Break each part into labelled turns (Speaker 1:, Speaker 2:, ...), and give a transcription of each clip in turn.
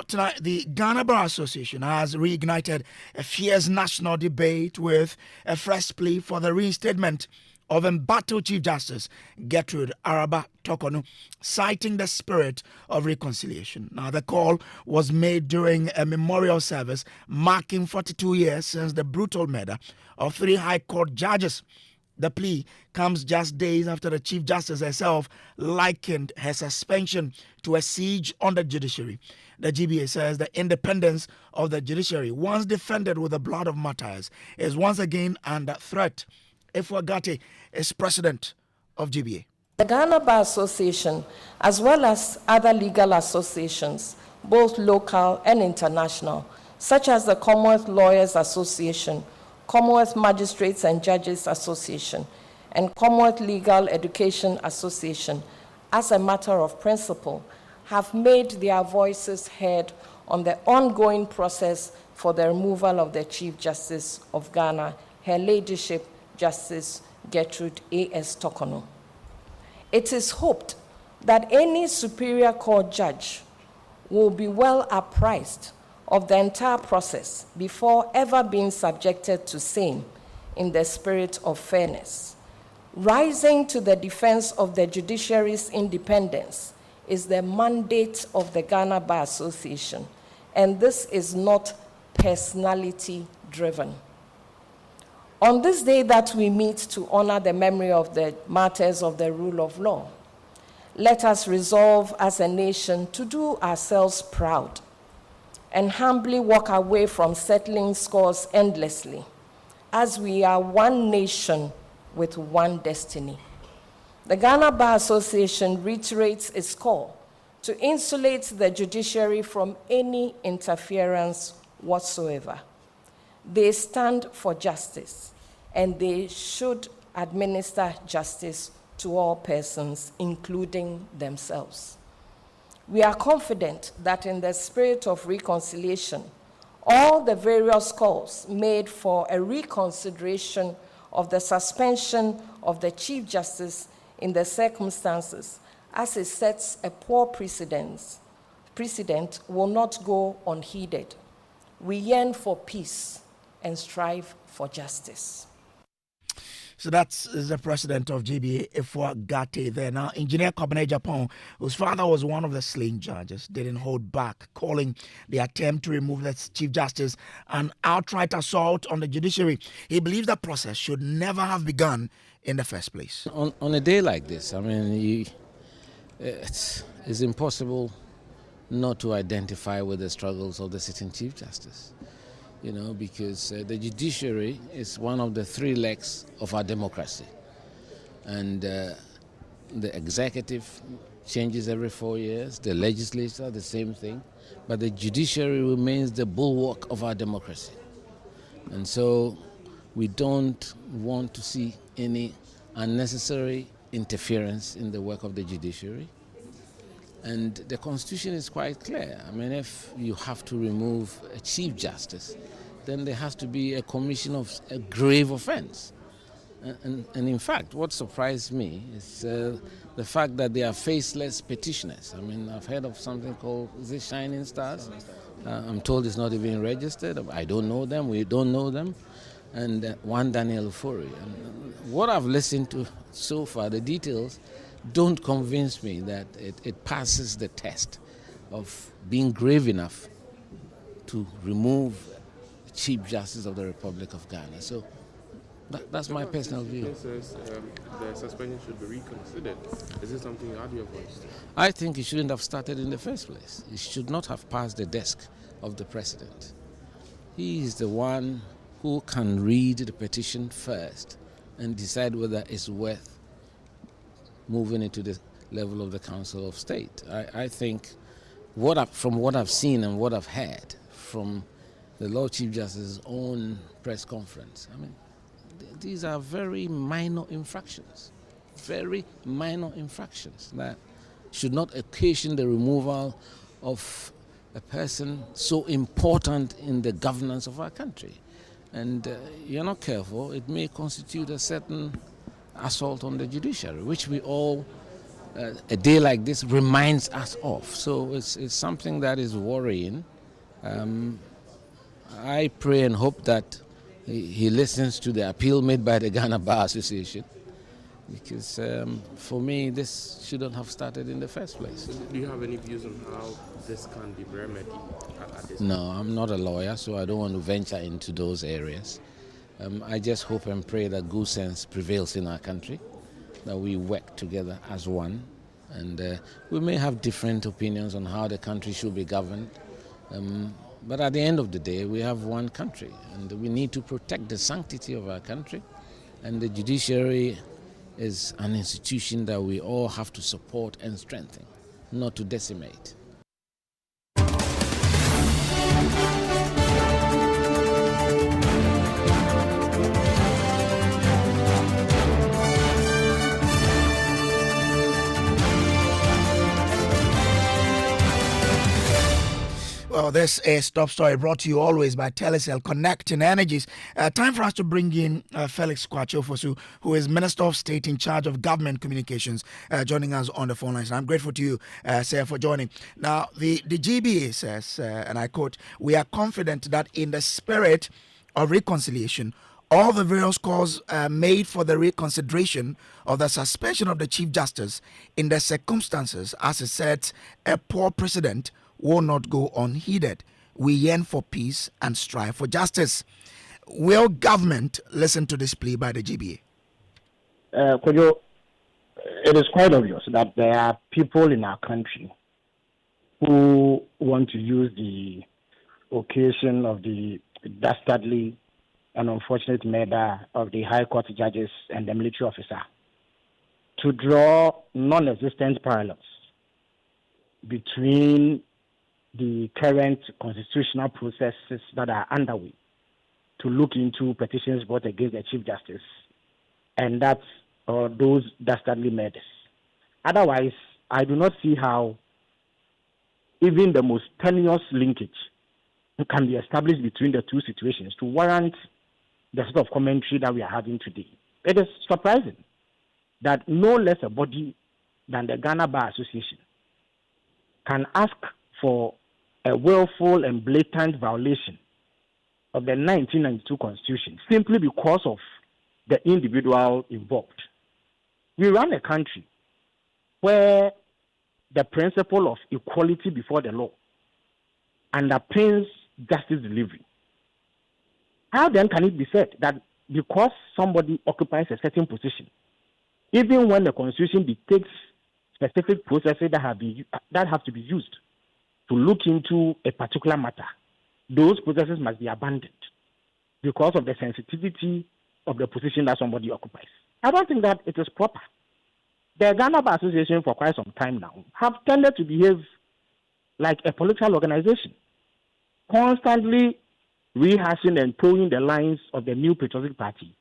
Speaker 1: Tonight, the Ghana Bar Association has reignited a fierce national debate with a fresh plea for the reinstatement of embattled Chief Justice Gertrude Araba Torkonoo, citing the spirit of reconciliation. Now, the call was made during a memorial service marking 42 years since the brutal murder of 3 High Court judges. The plea comes just days after the Chief Justice herself likened her suspension to a siege on the judiciary. The GBA says the independence of the judiciary, once defended with the blood of martyrs, is once again under threat. Efwagate is president of GBA.
Speaker 2: The Ghana Bar Association, as well as other legal associations, both local and international, such as the Commonwealth Lawyers Association, Commonwealth Magistrates and Judges Association, and Commonwealth Legal Education Association, as a matter of principle, have made their voices heard on the ongoing process for the removal of the Chief Justice of Ghana, Her Ladyship Justice Gertrude A.S. Torkonoo. It is hoped that any Superior Court judge will be well apprised of the entire process before ever being subjected to same in the spirit of fairness. Rising to the defense of the judiciary's independence is the mandate of the Ghana Bar Association, and this is not personality-driven. On this day that we meet to honor the memory of the martyrs of the rule of law, let us resolve as a nation to do ourselves proud and humbly walk away from settling scores endlessly, as we are one nation with one destiny. The Ghana Bar Association reiterates its call to insulate the judiciary from any interference whatsoever. They stand for justice, and they should administer justice to all persons, including themselves. We are confident that in the spirit of reconciliation, all the various calls made for a reconsideration of the suspension of the Chief Justice in the circumstances, as it sets a poor precedent, will not go unheeded. We yearn for peace and strive for justice.
Speaker 1: So that's the president of GBA, Efwagate, there. Now, Engineer Kobene Japan, whose father was one of the slain judges, didn't hold back, calling the attempt to remove the Chief Justice an outright assault on the judiciary. He believes the process should never have begun in the first place.
Speaker 3: On a day like this, I mean, it's impossible not to identify with the struggles of the sitting Chief Justice. You know, because the judiciary is one of the 3 legs of our democracy. And the executive changes every 4 years, the legislature, the same thing, but the judiciary remains the bulwark of our democracy. And so we don't want to see any unnecessary interference in the work of the judiciary. And the Constitution is quite clear. I mean, if you have to remove a Chief Justice, then there has to be a commission of a grave offense. And in fact, what surprised me is the fact that they are faceless petitioners. I mean, I've heard of something called, is it Shining Stars? I'm told it's not even registered. I don't know them, we don't know them. And one Daniel Ofori. And what I've listened to so far, the details, don't convince me that it passes the test of being grave enough to remove the Chief Justice of the Republic of Ghana. So that's my personal view.
Speaker 4: Says, the suspension should be reconsidered. Is this something you add your voice to?
Speaker 3: I think it shouldn't have started in the first place. It should not have passed the desk of the President. He is the one who can read the petition first and decide whether it's worth moving into the level of the Council of State. I think from what I've seen and what I've heard from the Lord Chief Justice's own press conference, I mean, these are very minor infractions that should not occasion the removal of a person so important in the governance of our country. And you're not careful, it may constitute a certain assault on the judiciary, which we all a day like this reminds us of. So it's something that is worrying. I pray and hope that he listens to the appeal made by the Ghana Bar Association, because for me this shouldn't have started in the first place.
Speaker 4: Do you have any views on how this can be remedied at this
Speaker 3: No, I'm not a lawyer, so I don't want to venture into those areas. I just hope and pray that good sense prevails in our country, that we work together as one, and we may have different opinions on how the country should be governed, but at the end of the day we have one country, and we need to protect the sanctity of our country, and the judiciary is an institution that we all have to support and strengthen, not to decimate.
Speaker 1: Well, this is Top Story, brought to you always by Telecom, connecting energies. Time for us to bring in Felix Kwachofosu, who is Minister of State in charge of Government Communications, joining us on the phone lines. I'm grateful to you, sir, for joining. Now, the GBA says, and I quote, "We are confident that in the spirit of reconciliation, all the various calls made for the reconsideration of the suspension of the Chief Justice in the circumstances, as it sets a poor precedent, will not go unheeded. We yearn for peace and strive for justice." Will government listen to this plea by the GBA?
Speaker 5: Kojo, it is quite obvious that there are people in our country who want to use the occasion of the dastardly and unfortunate murder of the High Court judges and the military officer to draw non-existent parallels between the current constitutional processes that are underway to look into petitions brought against the Chief Justice and those dastardly murders. Otherwise, I do not see how even the most tenuous linkage can be established between the two situations to warrant the sort of commentary that we are having today. It is surprising that no less a body than the Ghana Bar Association can ask for a willful and blatant violation of the 1992 Constitution simply because of the individual involved. We run a country where the principle of equality before the law underpins justice delivery. How then can it be said that because somebody occupies a certain position, even when the Constitution dictates specific processes that have to be used to look into a particular matter, those processes must be abandoned because of the sensitivity of the position that somebody occupies? I don't think that it is proper. The Ghana Bar Association for quite some time now have tended to behave like a political organization, constantly rehashing and towing the lines of the new patriotic party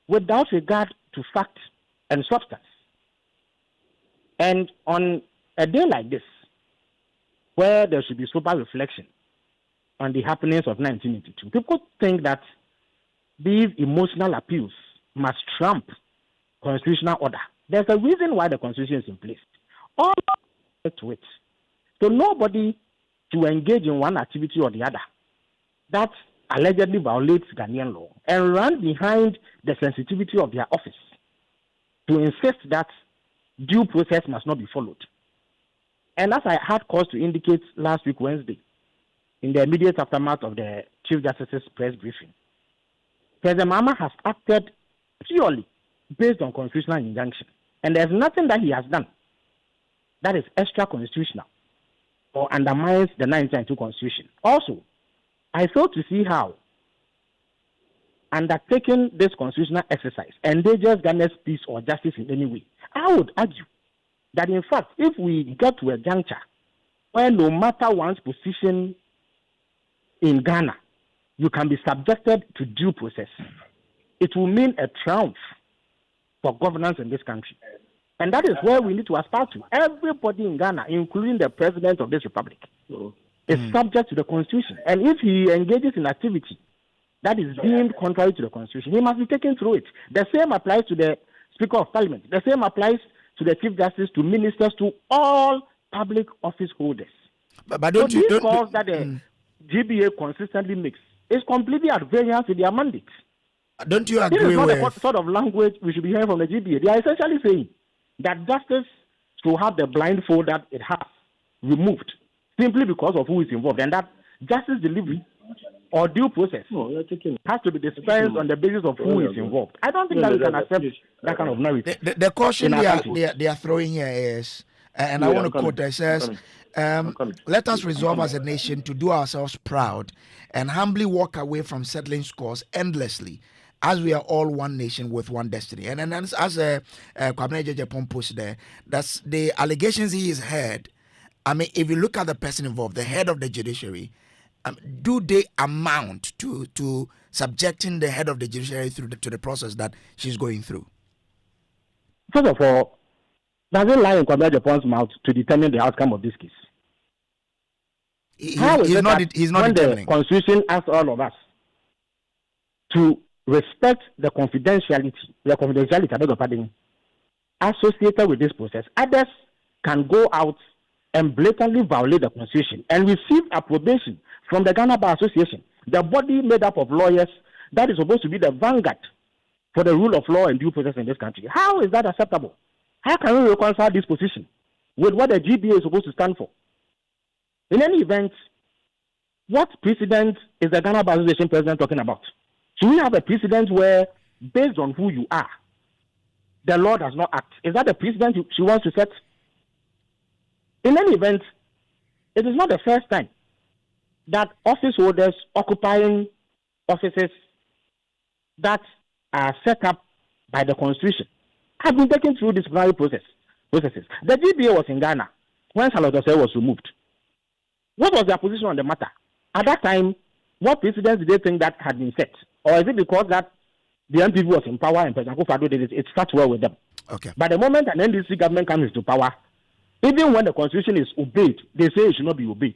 Speaker 5: without regard to fact and substance. And on a day like this, where there should be sober reflection on the happenings of 1982, people think that these emotional appeals must trump constitutional order. There's a reason why the Constitution is in place. All to it. So nobody to engage in one activity or the other that allegedly violates Ghanaian law and run behind the sensitivity of their office to insist that due process must not be followed. And as I had cause to indicate last week, Wednesday, in the immediate aftermath of the Chief Justice's press briefing, President Mahama has acted purely based on constitutional injunction. And there's nothing that he has done that is extra constitutional or undermines the 1992 Constitution. Also, I fail to see how undertaking this constitutional exercise endangers Ghana's peace or justice in any way. I would argue that, in fact, if we get to a juncture where no matter one's position in Ghana, you can be subjected to due process, it will mean a triumph for governance in this country. And that is where we need to aspire to. Everybody in Ghana, including the president of this republic, is subject to the Constitution. And if he engages in activity that is deemed contrary to the Constitution, he must be taken through it. The same applies to the Speaker of Parliament. The same applies to the Chief Justice, to ministers, to all public office holders.
Speaker 1: But don't
Speaker 5: so
Speaker 1: you...
Speaker 5: these calls that the GBA consistently makes is completely at variance with their mandate.
Speaker 1: Don't you
Speaker 5: This
Speaker 1: agree
Speaker 5: is not
Speaker 1: with...
Speaker 5: the sort of language we should be hearing from the GBA. They are essentially saying that justice should have the blindfold that it has removed simply because of who is involved, and that justice delivery or due process has to be dispensed on the basis of who is involved. I don't think that we can accept that kind of narrative.
Speaker 1: The caution they are throwing here is, and I want to quote, it says, let us resolve as a nation to do ourselves proud and humbly walk away from settling scores endlessly, as we are all one nation with one destiny. And as Kwabena Jejepon posted there, that's the allegations he has heard. I mean, if you look at the person involved, the head of the judiciary, do they amount to subjecting the head of the judiciary to the process that she's going through?
Speaker 5: First of all, does it lie in Kwabena Jepon's mouth to determine the outcome of this case?
Speaker 1: He's not determining.
Speaker 5: The Constitution asks all of us to respect the confidentiality associated with this process. Others can go out and blatantly violate the Constitution and receive approbation from the Ghana Bar Association, the body made up of lawyers that is supposed to be the vanguard for the rule of law and due process in this country. How is that acceptable? How can we reconcile this position with what the GBA is supposed to stand for? In any event, what precedent is the Ghana Bar Association president talking about? Should we have a precedent where, based on who you are, the law does not act? Is that the precedent she wants to set? In any event, it is not the first time that office holders occupying offices that are set up by the Constitution have been taken through disciplinary processes. The GBA was in Ghana when Salvador was removed. What was their position on the matter? At that time, what precedents did they think that had been set? Or is it because that the NPP was in power and President Akufo-Addo did it starts well with them?
Speaker 1: Okay.
Speaker 5: But the moment an NDC government comes into power, even when the Constitution is obeyed, they say it should not be obeyed.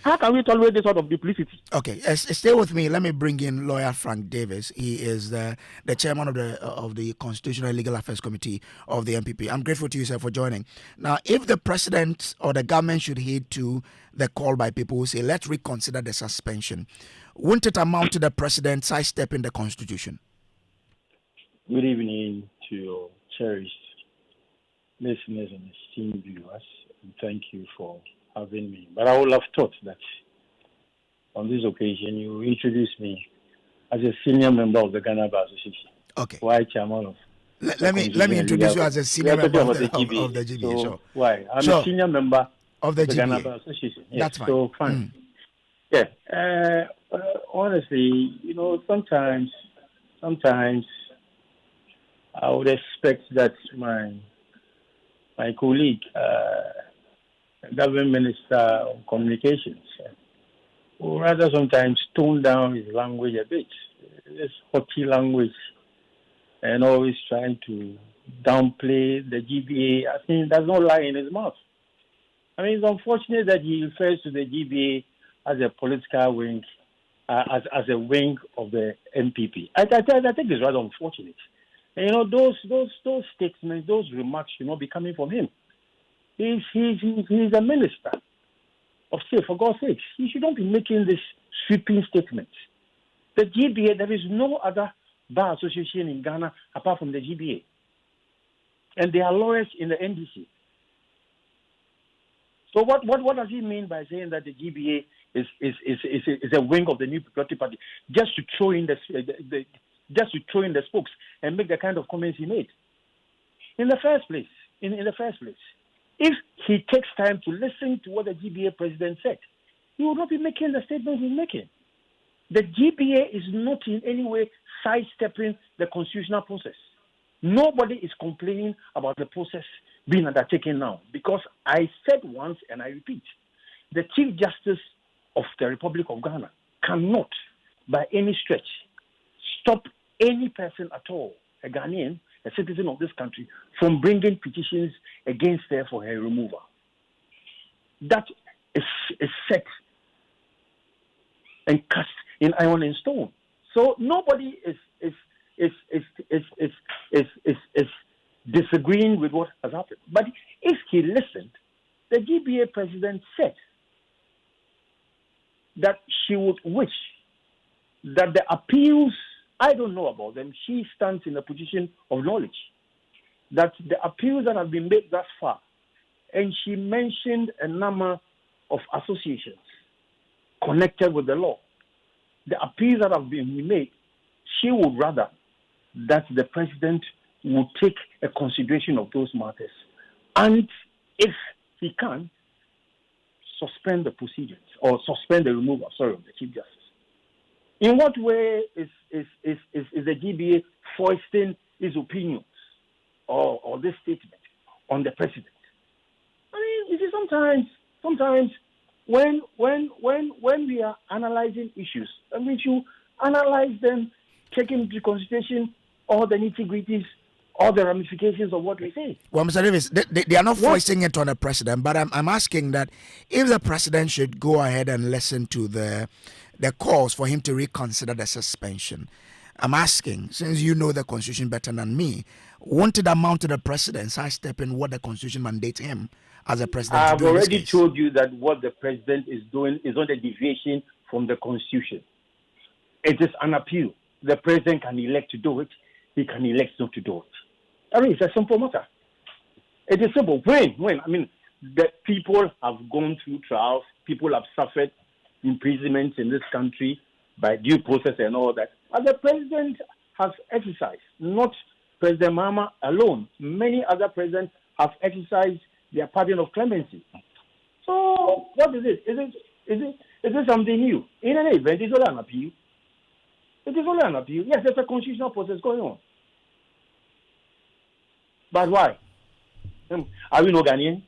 Speaker 5: How can we tolerate this sort of duplicity?
Speaker 1: Okay, stay with me. Let me bring in lawyer Frank Davis. He is the chairman of the Constitutional and Legal Affairs Committee of the NPP. I'm grateful to you, sir, for joining. Now, if the president or the government should heed to the call by people who say, let's reconsider the suspension, wouldn't it amount to the president sidestepping the Constitution?
Speaker 6: Good evening to your cherished listeners and esteemed viewers, and thank you for having me. But I would have thought that on this occasion you introduced me as a senior member of the Ghana Bar Association.
Speaker 1: Okay.
Speaker 6: Why chairman of?
Speaker 1: Let me introduce you as a senior member of the GBA.
Speaker 6: So
Speaker 1: Sure.
Speaker 6: Why? I'm a senior member
Speaker 1: of the
Speaker 6: Ghana
Speaker 1: GBA.
Speaker 6: Bar Association. Yes,
Speaker 1: That's fine.
Speaker 6: So fine. Yeah. Honestly, sometimes I would expect that my colleague, government minister of communications, will rather sometimes tone down his language a bit. This haughty language, and always trying to downplay the GBA. I think does not lie in his mouth. I mean, it's unfortunate that he refers to the GBA as a political wing, as a wing of the NPP. I think it's rather unfortunate. And, those statements, those remarks should not be coming from him. He's a minister of state, for God's sake. He should not be making this sweeping statement. The GBA, there is no other bar association in Ghana apart from the GBA. And there are lawyers in the NDC. So what does he mean by saying that the GBA is a wing of the New Patriotic Party, just to throw in the spokes and make the kind of comments he made? In the first place, if he takes time to listen to what the GBA president said, he will not be making the statements he's making. The GBA is not in any way sidestepping the constitutional process. Nobody is complaining about the process being undertaken now, because I said once and I repeat, the Chief Justice of the Republic of Ghana cannot, by any stretch, stop any person at all, a Ghanaian, a citizen of this country, from bringing petitions against her for her removal. That is set and cast in iron and stone. So nobody is disagreeing with what has happened. But if he listened, the GBA president said that she would wish that the appeals, I don't know about them, she stands in a position of knowledge, that the appeals that have been made thus far, and she mentioned a number of associations connected with the law, the appeals that have been made, she would rather that the president would take a consideration of those matters, and if he can, suspend the proceedings or suspend the removal, of the Chief Justice. In what way is the GBA foisting his opinions or this statement on the president? I mean, you see, sometimes when we are analyzing issues, I mean, you analyze them, taking into consideration all the nitty-gritties, all the ramifications of what we say.
Speaker 1: Well, Mr. Davis, they are not foisting it on the president, but I'm asking that if the president should go ahead and listen to the calls for him to reconsider the suspension, I'm asking, since you know the Constitution better than me, won't it amount to the president sidestepping what the Constitution mandates him as a president to do?
Speaker 6: I've already told you that what the president is doing is not a deviation from the Constitution. It is an appeal. The president can elect to do it. He can elect not to do it. I mean, it's a simple matter. It is simple. When? I mean, the people have gone through trials. People have suffered imprisonment in this country by due process and all that. And the president has exercised, not President Mahama alone. Many other presidents have exercised their pardon of clemency. So, what is it? Is it something new? In any event, it's only an appeal. It is only an appeal. Yes, there's a constitutional process going on. But why? Are we not Ghanaian?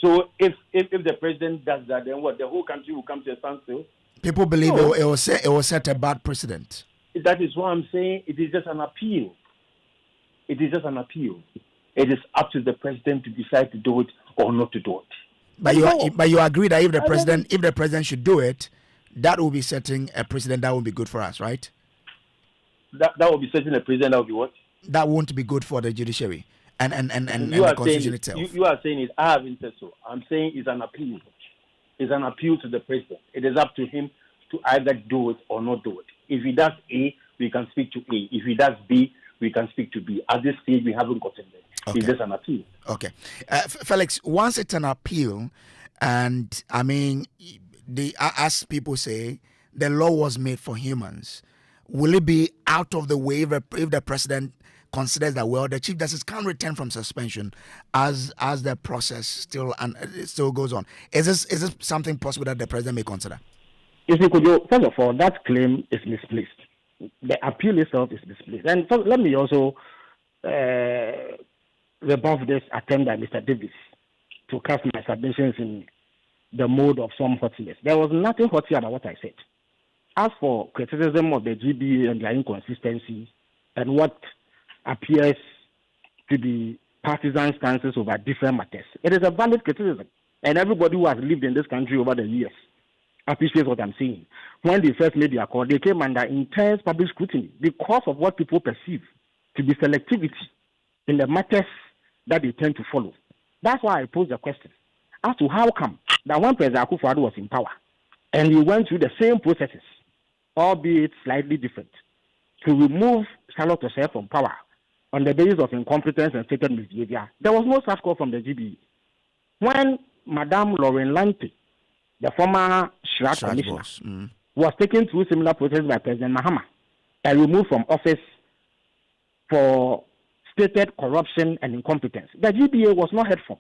Speaker 6: So if the president does that, then what? The whole country will come to a standstill?
Speaker 1: People believe it will set a bad precedent.
Speaker 6: That is why I'm saying it is just an appeal. It is just an appeal. It is up to the president to decide to do it or not to do it.
Speaker 1: But you agree that if the president should do it, that will be setting a precedent that will be good for us, right?
Speaker 6: That will be setting a precedent that will be what?
Speaker 1: That won't be good for the judiciary and the Constitution itself.
Speaker 6: You are saying it. I haven't said so. I'm saying it's an appeal. It's an appeal to the president. It is up to him to either do it or not do it. If he does A, we can speak to A. If he does B, we can speak to B. At this stage, we haven't gotten there.
Speaker 1: Okay.
Speaker 6: It's just an appeal.
Speaker 1: Okay. Felix, once it's an appeal, and I mean, as people say, the law was made for humans, will it be out of the way if the president considers that, well, the Chief Justice can return from suspension as the process still goes on? Is this something possible that the president may consider?
Speaker 5: Yes, Kojo, first of all, that claim is misplaced. The appeal itself is misplaced. And so let me also rebuff this attempt by Mr. Davis to cast my submissions in the mode of some haughtiness. There was nothing haughty about what I said. As for criticism of the GBA and their inconsistencies and what appears to be partisan stances over different matters, it is a valid criticism. And everybody who has lived in this country over the years appreciates what I'm saying. When they first made their call, they came under intense public scrutiny because of what people perceive to be selectivity in the matters that they tend to follow. That's why I posed the question as to how come that when President Akufo-Addo was in power and he went through the same processes, albeit slightly different, to remove Charlotte Osei from power on the basis of incompetence and stated misbehavior, there was no such call from the GBA. When Madame Lauren Lante, the former Shrat commissioner, was taken through similar processes by President Mahama and removed from office for stated corruption and incompetence, the GBA was not heard from.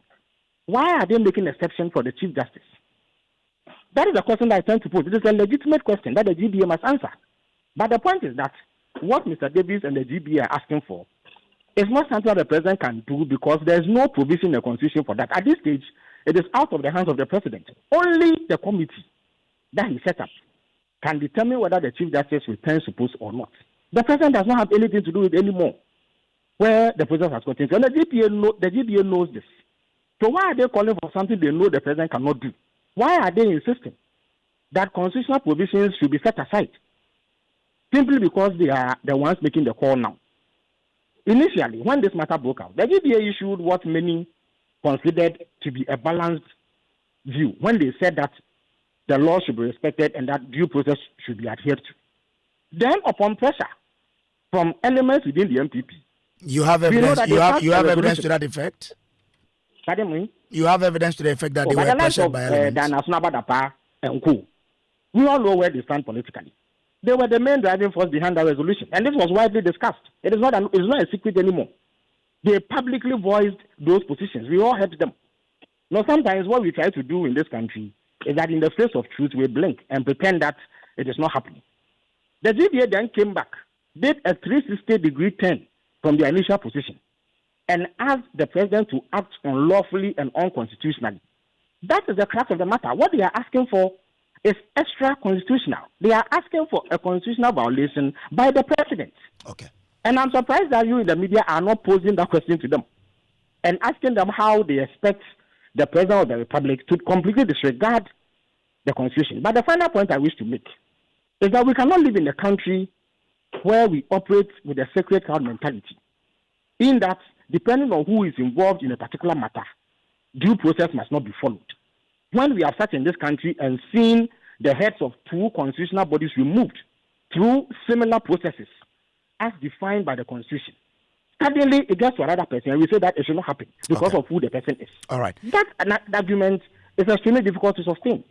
Speaker 5: Why are they making exception for the Chief Justice? That is the question that I tend to pose. It is a legitimate question that the GBA must answer. But the point is that what Mr. Davis and the GBA are asking for is not something that the president can do because there is no provision in the Constitution for that. At this stage, it is out of the hands of the president. Only the committee that he set up can determine whether the Chief Justice returns to post or not. The president does not have anything to do with it anymore, where the president has gotten. And the GBA knows this. So why are they calling for something they know the president cannot do? Why are they insisting that constitutional provisions should be set aside? Simply because they are the ones making the call now. initially, when this matter broke out, the GBA issued what many considered to be a balanced view when they said that the law should be respected and that due process should be adhered to. Then, upon pressure from elements within the MPP,
Speaker 1: you have evidence. You have evidence to that effect.
Speaker 5: Pardon me.
Speaker 1: You have evidence to the effect that they were pressured by elements.
Speaker 5: We all know where they stand politically. They were the main driving force behind the resolution, and this was widely discussed. It's not a secret anymore. They publicly voiced those positions. We all heard them. Now, sometimes what we try to do in this country is that in the face of truth, we blink and pretend that it is not happening. The GBA then came back, did a 360-degree turn from their initial position, and asked the president to act unlawfully and unconstitutionally. That is the crux of the matter. What they are asking for is extra constitutional. They are asking for a constitutional violation by the president.
Speaker 1: Okay.
Speaker 5: And I'm surprised that you in the media are not posing that question to them and asking them how they expect the president of the republic to completely disregard the constitution. But the final point I wish to make is that we cannot live in a country where we operate with a sacred cow mentality, in that depending on who is involved in a particular matter, due process must not be followed. When we have sat in this country and seen the heads of two constitutional bodies removed through similar processes as defined by the Constitution, suddenly it gets to another person and we say that it should not happen because of who the person is.
Speaker 1: All right.
Speaker 5: That argument is extremely difficult to sustain.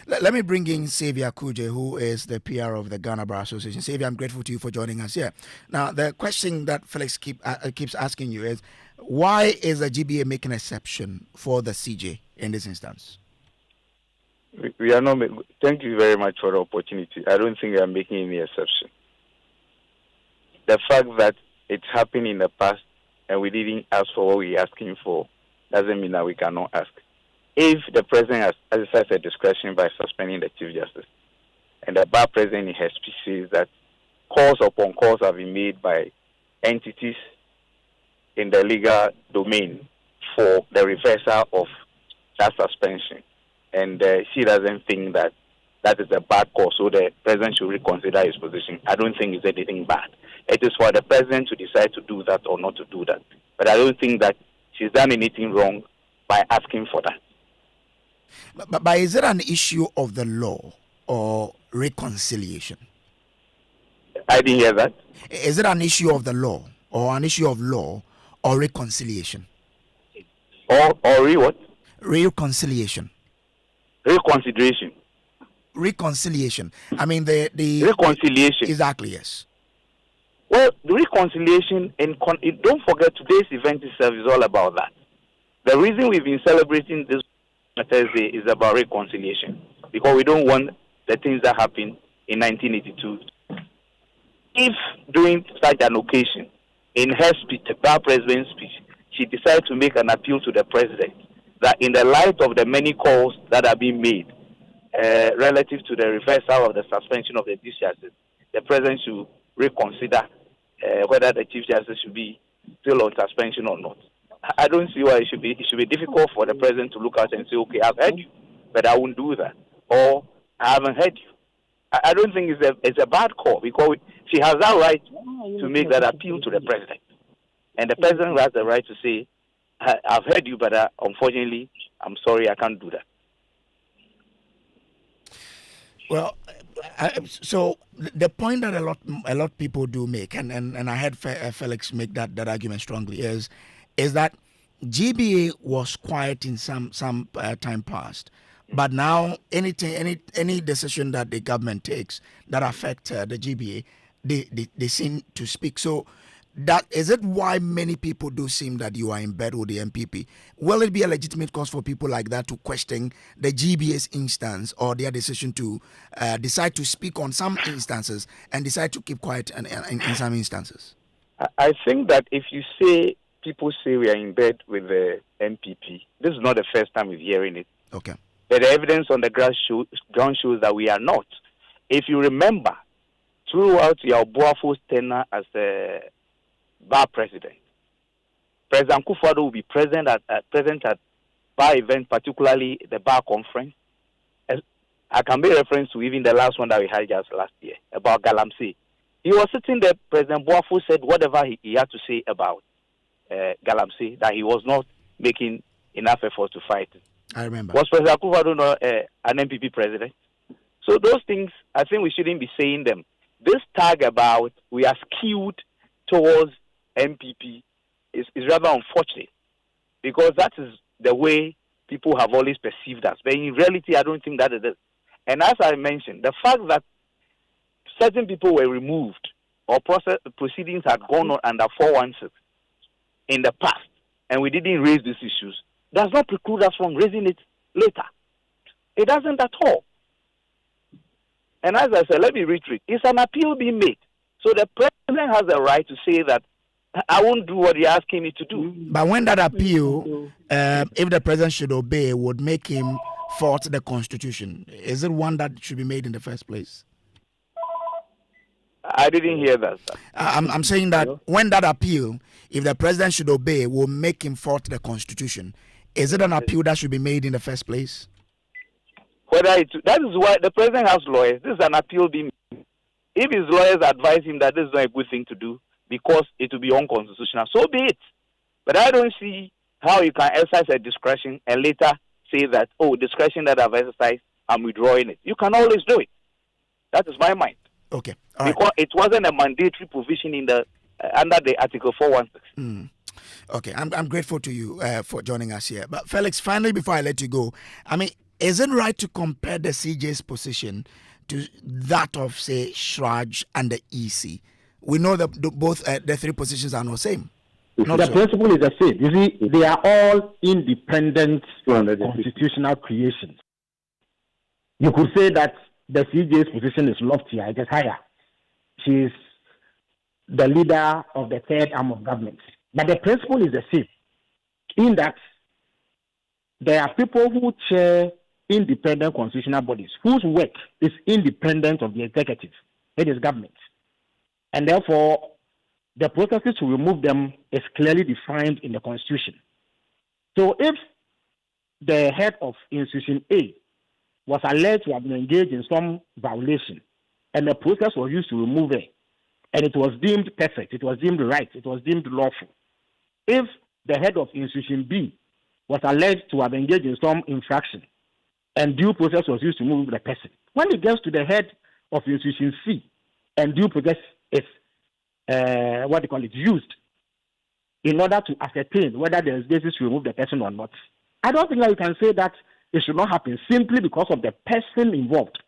Speaker 1: Let me bring in Xavier Kojo, who is the PR of the Ghana Bar Association. Xavier, I'm grateful to you for joining us here. Now, the question that Felix keeps asking you is, why is the GBA making an exception for the CJ in this instance?
Speaker 7: We are not. Thank you very much for the opportunity. I don't think we are making any exception. The fact that it's happened in the past and we didn't ask for what we're asking for doesn't mean that we cannot ask. If the president has exercised a discretion by suspending the Chief Justice, and the bar president in his speech says that calls upon calls have been made by entities in the legal domain for the reversal of that suspension, and she doesn't think that that is a bad call, so the president should reconsider his position. I don't think it's anything bad. It is for the president to decide to do that or not to do that. But I don't think that she's done anything wrong by asking for that.
Speaker 1: But is it an issue of the law or reconciliation?
Speaker 7: I didn't hear that.
Speaker 1: Is it an issue of the law or an issue of law or reconciliation?
Speaker 7: Or what?
Speaker 1: Reconciliation.
Speaker 7: Reconsideration.
Speaker 1: Reconciliation. I mean the
Speaker 7: reconciliation.
Speaker 1: Exactly, yes.
Speaker 7: Well, the reconciliation and don't forget today's event itself is all about that. The reason we've been celebrating this Thursday is about reconciliation, because we don't want the things that happened in 1982. If during such an occasion, in her speech, the bar president's speech, she decided to make an appeal to the president that in the light of the many calls that are being made relative to the reversal of the suspension of the Chief Justice, the president should reconsider whether the Chief Justice should be still on suspension or not. I don't see why it should be difficult for the president to look out and say, okay, I've heard you, but I won't do that, or I haven't heard you. I don't think it's a bad call, because she has that right to make that appeal to the president, and the president has the right to say, I've heard you, but unfortunately, I'm sorry, I can't do that.
Speaker 1: Well, so the point that a lot of people do make, and I heard Felix make that argument strongly, is that GBA was quiet in some time past, but now any decision that the government takes that affect the GBA, they seem to speak. So that is it. Why many people do seem that you are in bed with the MPP? Will it be a legitimate cause for people like that to question the GBA's instance or their decision to decide to speak on some instances and decide to keep quiet in some instances?
Speaker 7: I think that if you say people say we are in bed with the MPP, this is not the first time we're hearing it.
Speaker 1: Okay.
Speaker 7: But the evidence on the ground shows that we are not. If you remember, throughout your Boafo's tenure as the bar president, President Kufuor will be present at bar events, particularly the bar conference. I can make reference to even the last one that we had just last year about Galamsey. He was sitting there. President Boafo said whatever he had to say about Galamsey, that he was not making enough effort to fight it.
Speaker 1: I remember.
Speaker 7: Was President Akufo-Addo not an MPP president? So those things, I think we shouldn't be saying them. This tag about we are skewed towards MPP is rather unfortunate, because that is the way people have always perceived us. But in reality, I don't think that it is. And as I mentioned, the fact that certain people were removed or proceedings had gone on under 416 in the past, and we didn't raise these issues, does not preclude us from raising it later. It doesn't at all. And as I said, let me reiterate, it's an appeal being made. So the president has the right to say that I won't do what you're asking me to do.
Speaker 1: But when that appeal, if the president should obey, would make him fault the Constitution, is it one that should be made in the first place?
Speaker 7: I didn't hear that, sir.
Speaker 1: I'm saying that when that appeal, if the president should obey, will make him fault the Constitution, is it an appeal that should be made in the first place?
Speaker 7: That is why the president has lawyers. This is an appeal being made. If his lawyers advise him that this is not a good thing to do because it will be unconstitutional, so be it. But I don't see how you can exercise a discretion and later say that, discretion that I've exercised, I'm withdrawing it. You can always do it. That is my mind.
Speaker 1: Okay. All right.
Speaker 7: Because it wasn't a mandatory provision in the under the Article 416.
Speaker 1: Okay. I'm grateful to you for joining us here. But Felix, finally, before I let you go, I mean, is it right to compare the CJ's position to that of, say, Shraj and the EC? We know that both the three positions are not the same.
Speaker 5: The principle is the same. You see, they are all independent constitutional creations. You could say that the CJ's position is loftier, it is higher. She is the leader of the third arm of government. But the principle is the same, in that there are people who chair independent constitutional bodies whose work is independent of the executive. It is government. And therefore, the processes to remove them is clearly defined in the Constitution. So if the head of institution A was alleged to have been engaged in some violation, and the process was used to remove her, and it was deemed perfect, it was deemed right, it was deemed lawful. If the head of institution B was alleged to have engaged in some infraction, and due process was used to remove the person, when it gets to the head of institution C, and due process is used in order to ascertain whether there is basis to remove the person or not, I don't think that you can say that it should not happen simply because of the person involved.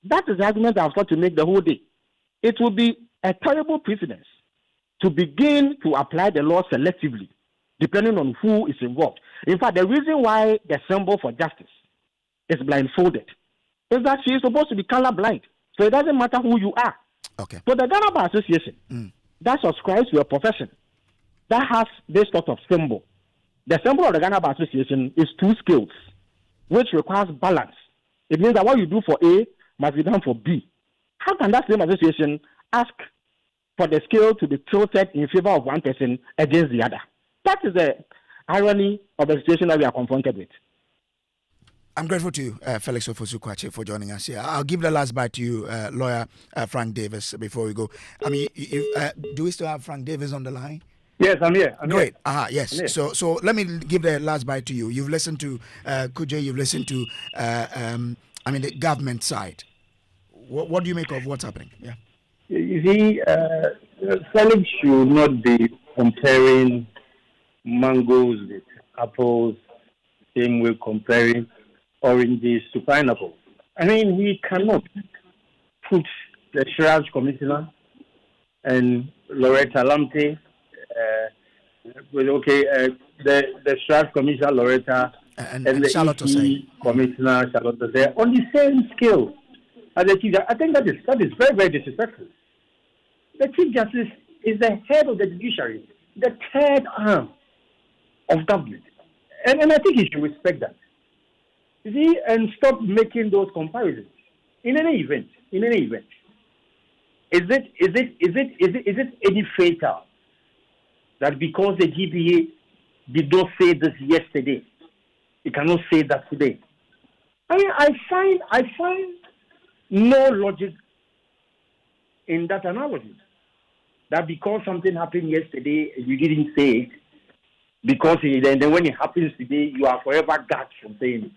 Speaker 5: That is the argument I've got to make the whole day. It will be a terrible precedent to begin to apply the law selectively, depending on who is involved. In fact, the reason why the symbol for justice is blindfolded is that she is supposed to be colorblind. So it doesn't matter who you are.
Speaker 1: Okay.
Speaker 5: So the Ghana Bar Association that subscribes to a profession that has this sort of symbol. The symbol of the Ghana Bar Association is two scales, which requires balance. It means that what you do for A must be done for B. How can that same association ask for the scale to be tilted in favor of one person against the other? That is the irony of the situation that we are confronted with.
Speaker 1: I'm grateful to you, Felix Ofosu-Kwakye, for joining us here. I'll give the last bite to you, lawyer Frank Davis, before we go. I mean, do we still have Frank Davis on the line?
Speaker 6: Yes, I'm here.
Speaker 1: Great. Yes. So let me give the last bite to you. You've listened to Kojo, you've listened to, the government side. What do you make of what's happening? Yeah.
Speaker 6: You see, Felix should not be comparing mangoes with apples, same way comparing oranges to pineapples. I mean, he cannot put the Shraj Commissioner and Loretta Lamte, the Shraj Commissioner Loretta and the
Speaker 1: Charlotte
Speaker 6: EC Commissioner Charlotte Osei on the same scale as the Chief Justice. I think that is very, very disrespectful. The Chief Justice is the head of the Judiciary, the third arm of government. And I think he should respect that. You see, and stop making those comparisons. In any event, is it any fatal that because the GBA did not say this yesterday, it cannot say that today? I mean, I find no logic in that analysis. That because something happened yesterday, you didn't say it, because then when it happens today, you are forever gagged from saying it.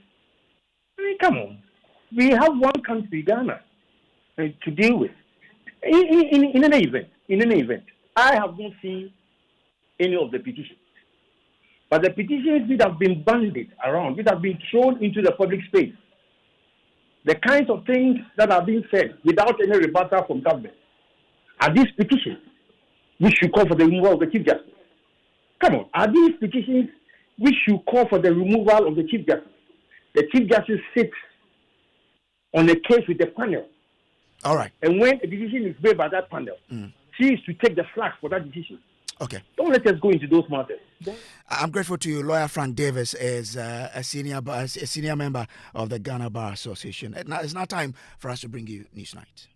Speaker 6: I mean, come on. We have one country, Ghana, to deal with. In any event, I have not seen any of the petitions. But the petitions that have been bandied around, that have been thrown into the public space, the kinds of things that are being said without any rebuttal from government, are these petitions which should call for the removal of the Chief Justice? Come on, are these petitions which should call for the removal of the Chief Justice? The Chief Justice sits on a case with a panel.
Speaker 1: All right.
Speaker 6: And when a decision is made by that panel, she is to take the flak for that decision.
Speaker 1: Okay.
Speaker 6: Don't let us go into those matters.
Speaker 1: I'm grateful to you. Lawyer Frank Davis is a senior member of the Ghana Bar Association. It's now time for us to bring you Newsnight.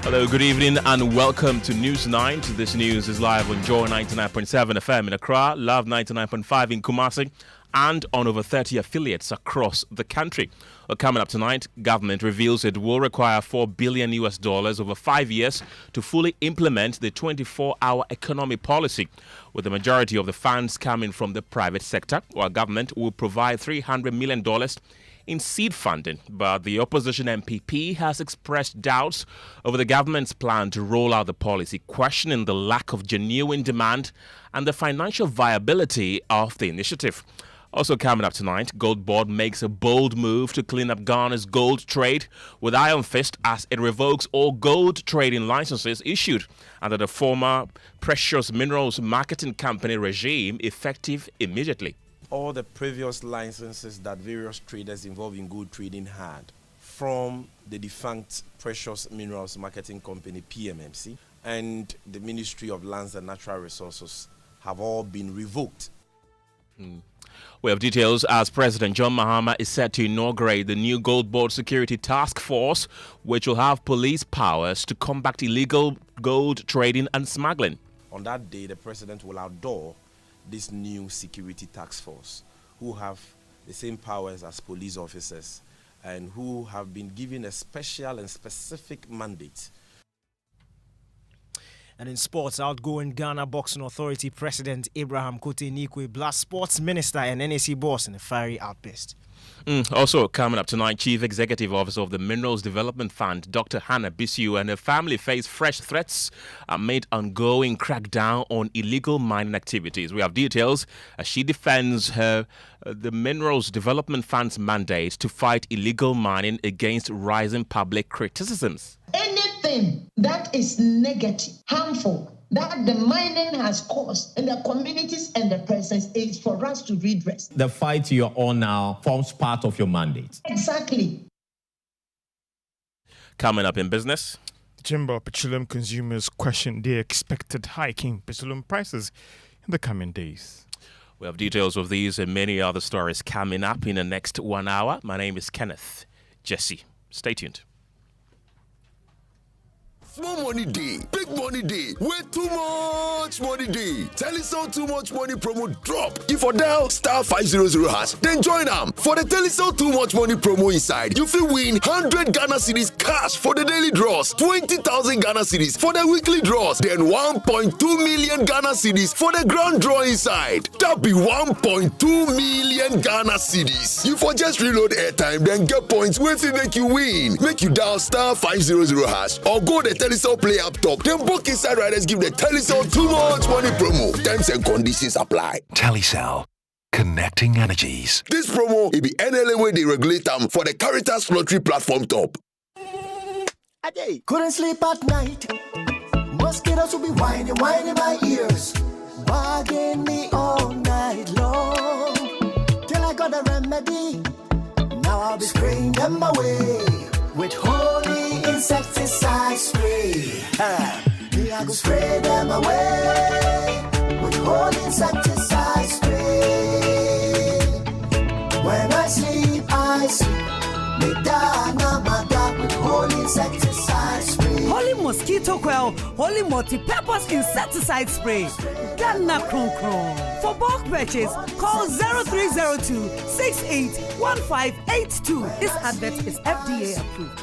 Speaker 8: Hello, good evening and welcome to News 9. This news is live on Joy 99.7 FM in Accra, Love 99.5 in Kumasi, and on over 30 affiliates across the country. Coming up tonight, government reveals it will require $4 billion over 5 years to fully implement the 24-hour economy policy, with the majority of the funds coming from the private sector, while government will provide $300 million in seed funding. But the opposition MPP has expressed doubts over the government's plan to roll out the policy, questioning the lack of genuine demand and the financial viability of the initiative. Also coming up tonight, Gold Board makes a bold move to clean up Ghana's gold trade with iron fist as it revokes all gold trading licenses issued under the former Precious Minerals Marketing Company regime, effective immediately.
Speaker 9: All the previous licenses that various traders involved in gold trading had from the defunct Precious Minerals Marketing Company, PMMC, and the Ministry of Lands and Natural Resources have all been revoked.
Speaker 8: We have details as President John Mahama is set to inaugurate the new Gold Board Security Task Force, which will have police powers to combat illegal gold trading and smuggling.
Speaker 9: On that day, the president will outdoor this new security task force, who have the same powers as police officers and who have been given a special and specific mandate.
Speaker 10: And in sports, outgoing Ghana Boxing Authority President Abraham Kote-Nikwe blasts sports minister and NAC boss in a fiery outburst.
Speaker 8: Also coming up tonight, Chief Executive Officer of the Minerals Development Fund, Dr. Hannah Bisiu, and her family face fresh threats amid ongoing crackdown on illegal mining activities. We have details as she defends the Minerals Development Fund's mandate to fight illegal mining against rising public criticisms.
Speaker 11: Anything that is negative, harmful, that the mining has caused in the communities and the persons is for us to redress.
Speaker 12: The fight you're on now forms part of your mandate.
Speaker 11: Exactly.
Speaker 8: Coming up in business.
Speaker 13: Jimbo, petroleum consumers question the expected hike in petroleum prices in the coming days.
Speaker 8: We have details of these and many other stories coming up in the next 1 hour. My name is Kenneth. Gyasi. Stay tuned.
Speaker 14: Small money day, big money day, way too much money day. Telecom too much money promo drop. If for dial *500#, then join them for the Telecom too much money promo inside. You feel win 100 Ghana cedis cash for the daily draws, 20,000 Ghana cedis for the weekly draws, then 1.2 million Ghana cedis for the grand draw inside. That be 1.2 million Ghana cedis. You for just reload airtime, then get points with it make you win. Make you dial *500# or go the Telecom Play app top. Then book inside riders give the Telecom too much money promo. Terms and conditions apply.
Speaker 15: Telecel, connecting energies.
Speaker 14: This promo will be NLA where they regulate them for the Caritas Lottery platform top.
Speaker 16: Couldn't sleep at night. Mosquitoes will be whining my ears, bugging me all night long. Till I got a remedy. Now I'll be spraying them away with holy insecticide spray. They are I go spray them away with whole insecticide spray. When I sleep, me dana mada with whole insecticide spray.
Speaker 17: Holy mosquito coil, holy multi-purpose insecticide spray. Ghana Kron Kron. For bulk purchase, call 0302 681582. This advert is FDA approved.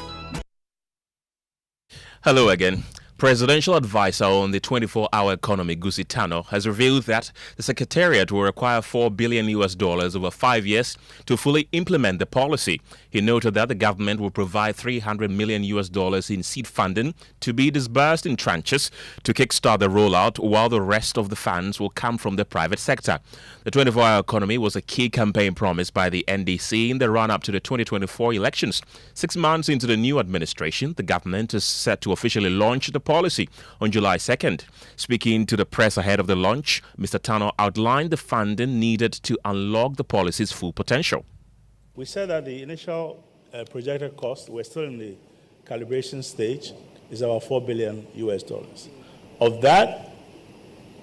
Speaker 8: Hello again. Presidential advisor on the 24-hour economy, Gyasi Tano, has revealed that the Secretariat will require $4 billion over 5 years to fully implement the policy. He noted that the government will provide $300 million in seed funding to be disbursed in tranches to kickstart the rollout, while the rest of the funds will come from the private sector. The 24-hour economy was a key campaign promise by the NDC in the run-up to the 2024 elections. 6 months into the new administration, the government is set to officially launch the policy on July 2nd. Speaking to the press ahead of the launch, Mr. Tano outlined the funding needed to unlock the policy's full potential.
Speaker 18: We said that the initial projected cost, we're still in the calibration stage, is about $4 billion. Of that,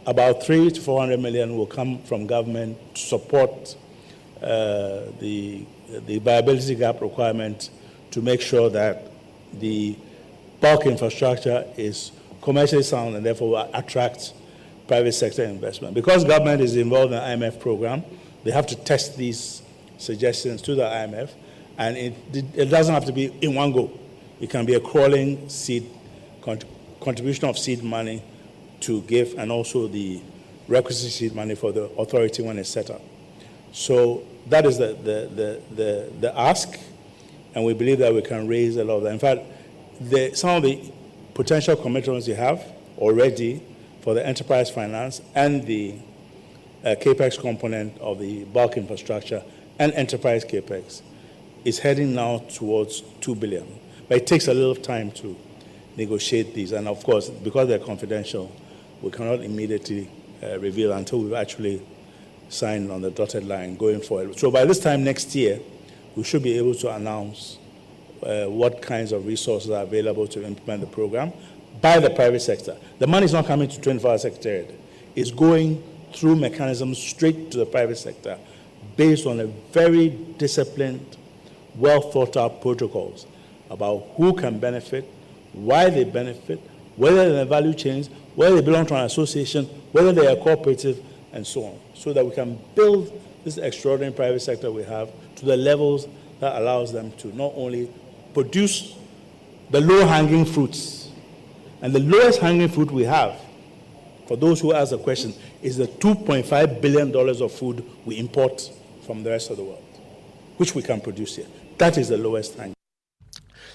Speaker 18: about $300 to $400 million will come from government to support the viability gap requirement to make sure that the bulk infrastructure is commercially sound and therefore will attract private sector investment. Because government is involved in the IMF program, they have to test these suggestions to the IMF, and it doesn't have to be in one go. It can be a crawling seed, contribution of seed money to give, and also the requisite seed money for the authority when it's set up. So that is the ask, and we believe that we can raise a lot of that. In fact, some of the potential commitments you have already for the enterprise finance and the capex component of the bulk infrastructure and enterprise capex is heading now towards $2 billion. But it takes a little time to negotiate these, and of course, because they're confidential, we cannot immediately reveal until we've actually signed on the dotted line going forward. So by this time next year, we should be able to announce what kinds of resources are available to implement the program by the private sector. The money is not coming to 24-hour Secretariat. It's going through mechanisms straight to the private sector based on a very disciplined, well-thought-out protocols about who can benefit, why they benefit, whether they're in the value chains, whether they belong to an association, whether they are cooperative, and so on, so that we can build this extraordinary private sector we have to the levels that allows them to not only produce the low-hanging fruits, and the lowest hanging fruit we have, for those who ask the question, is the $2.5 billion of food we import from the rest of the world, which we can produce here. That is the lowest hanging.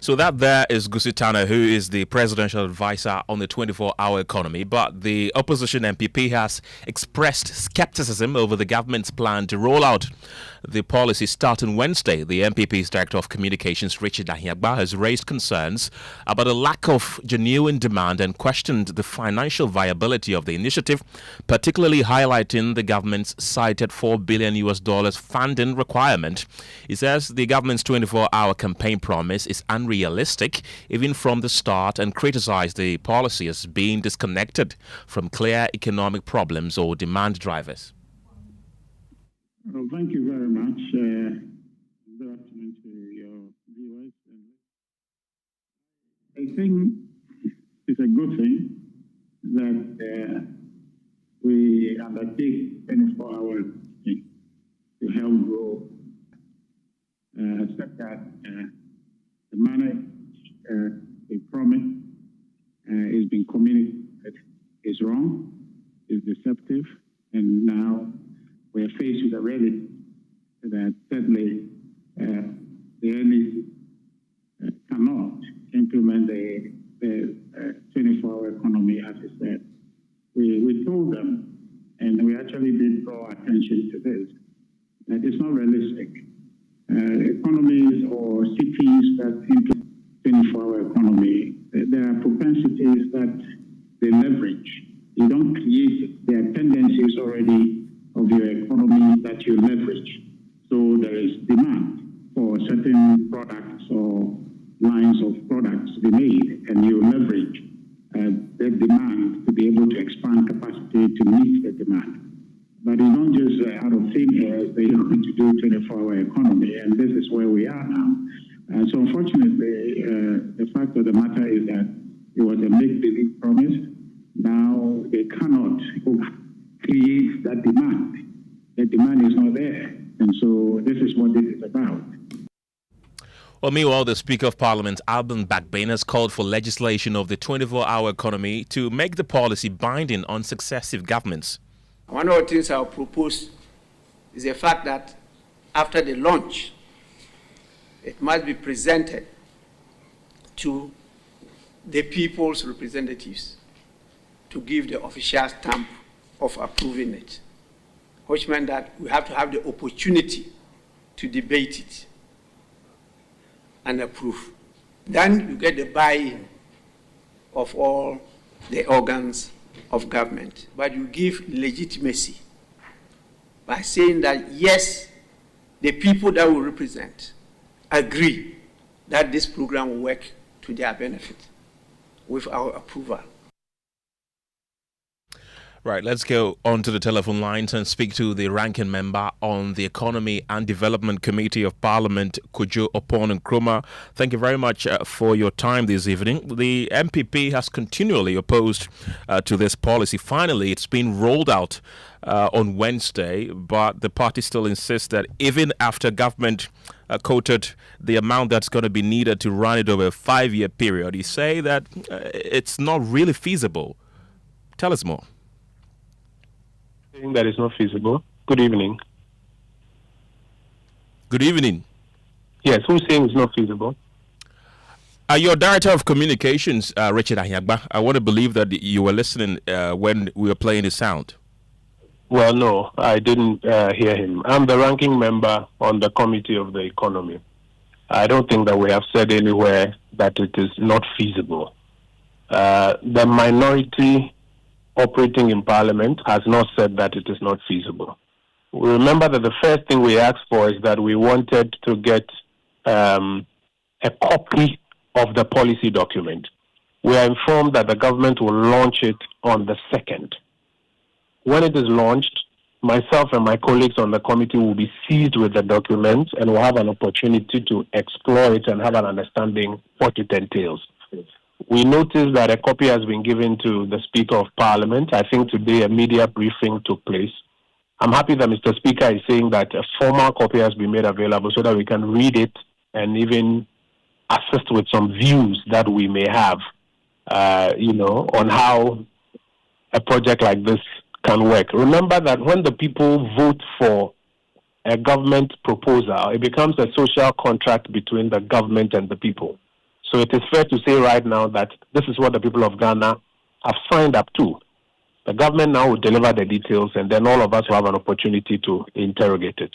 Speaker 8: So that there is Gyasi Tano, who is the presidential advisor on the 24-hour economy. But the opposition MPP has expressed skepticism over the government's plan to roll out the policy starting Wednesday. The MPP's Director of Communications, Richard Ahiagba, has raised concerns about a lack of genuine demand and questioned the financial viability of the initiative, particularly highlighting the government's cited $4 billion funding requirement. He says the government's 24-hour campaign promise is unrealistic even from the start, and criticized the policy as being disconnected from clear economic problems or demand drivers.
Speaker 19: Well, thank you very much. Good afternoon to your viewers. I think it's a good thing that we undertake 24 hours to help grow, except that the manner we promised is being communicated is wrong, is deceptive, and now we are faced with a reality that certainly the NEC cannot implement the 24-hour economy as it said. We told them, and we actually did draw attention to this, that it's not realistic. Economies or cities that implement 24-hour economy, there are propensities that they leverage. You don't create it. There are tendencies already of your economy that you leverage. So there is demand for certain products or lines of products to be made, and you leverage the demand But it's not just out of thin air, they're going to do 24-hour economy, and this is where we are now. So unfortunately, the fact of the matter is that it was a make-believe promise. Now they cannot create that demand. The demand is not there. And so this is what this is about.
Speaker 8: Well, meanwhile, the Speaker of Parliament, Alban Bagbane, has called for legislation of the 24-hour economy to make the policy binding on successive governments.
Speaker 20: One of the things I'll propose is the fact that after the launch, it must be presented to the people's representatives to give the official stamp of approving it, which meant that we have to have the opportunity to debate it and approve. Then you get the buy-in of all the organs of government, but you give legitimacy by saying that, yes, the people that we represent agree that this program will work to their benefit with our approval.
Speaker 8: Right, let's go on to the telephone lines and speak to the ranking member on the Economy and Development Committee of Parliament, Kojo Opon Nkrumah. Thank you very much for your time this evening. The MPP has continually opposed to this policy. Finally, it's been rolled out on Wednesday, but the party still insists that even after government quoted the amount that's going to be needed to run it over a 5-year period, you say that it's not really feasible. Tell us more.
Speaker 21: That is not feasible. Good evening.
Speaker 8: Good evening.
Speaker 21: Yes, who's saying it's not feasible?
Speaker 8: Your Director of Communications, Richard Anyagba, I want to believe that you were listening when we were playing the sound.
Speaker 21: Well, no, I didn't hear him. I'm the ranking member on the Committee of the Economy. I don't think that we have said anywhere that it is not feasible. The minority operating in Parliament has not said that it is not feasible. Remember that the first thing we asked for is that we wanted to get a copy of the policy document. We are informed that the government will launch it on the 2nd. When it is launched, myself and my colleagues on the committee will be seized with the document and will have an opportunity to explore it and have an understanding what it entails. We noticed that a copy has been given to the Speaker of Parliament. I think today a media briefing took place. I'm happy that Mr. Speaker is saying that a formal copy has been made available so that we can read it and even assist with some views that we may have, on how a project like this can work. Remember that when the people vote for a government proposal, it becomes a social contract between the government and the people. So it is fair to say right now that this is what the people of Ghana have signed up to. The government now will deliver the details, and then all of us will have an opportunity to interrogate it.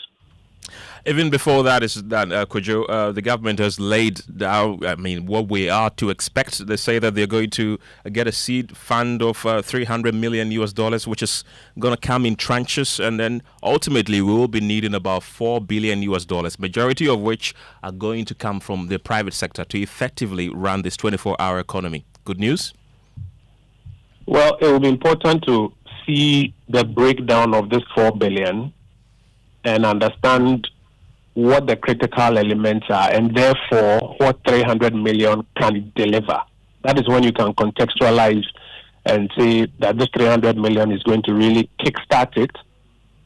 Speaker 8: Even before that, Kojo, the government has laid down, what we are to expect. They say that they're going to get a seed fund of $300 million, which is going to come in tranches, and then ultimately we will be needing about $4 billion, majority of which are going to come from the private sector to effectively run this 24-hour economy. Good news?
Speaker 21: Well, it will be important to see the breakdown of this $4 billion and understand what the critical elements are, and therefore what 300 million can deliver. That is when you can contextualize and say that this 300 million is going to really kickstart it,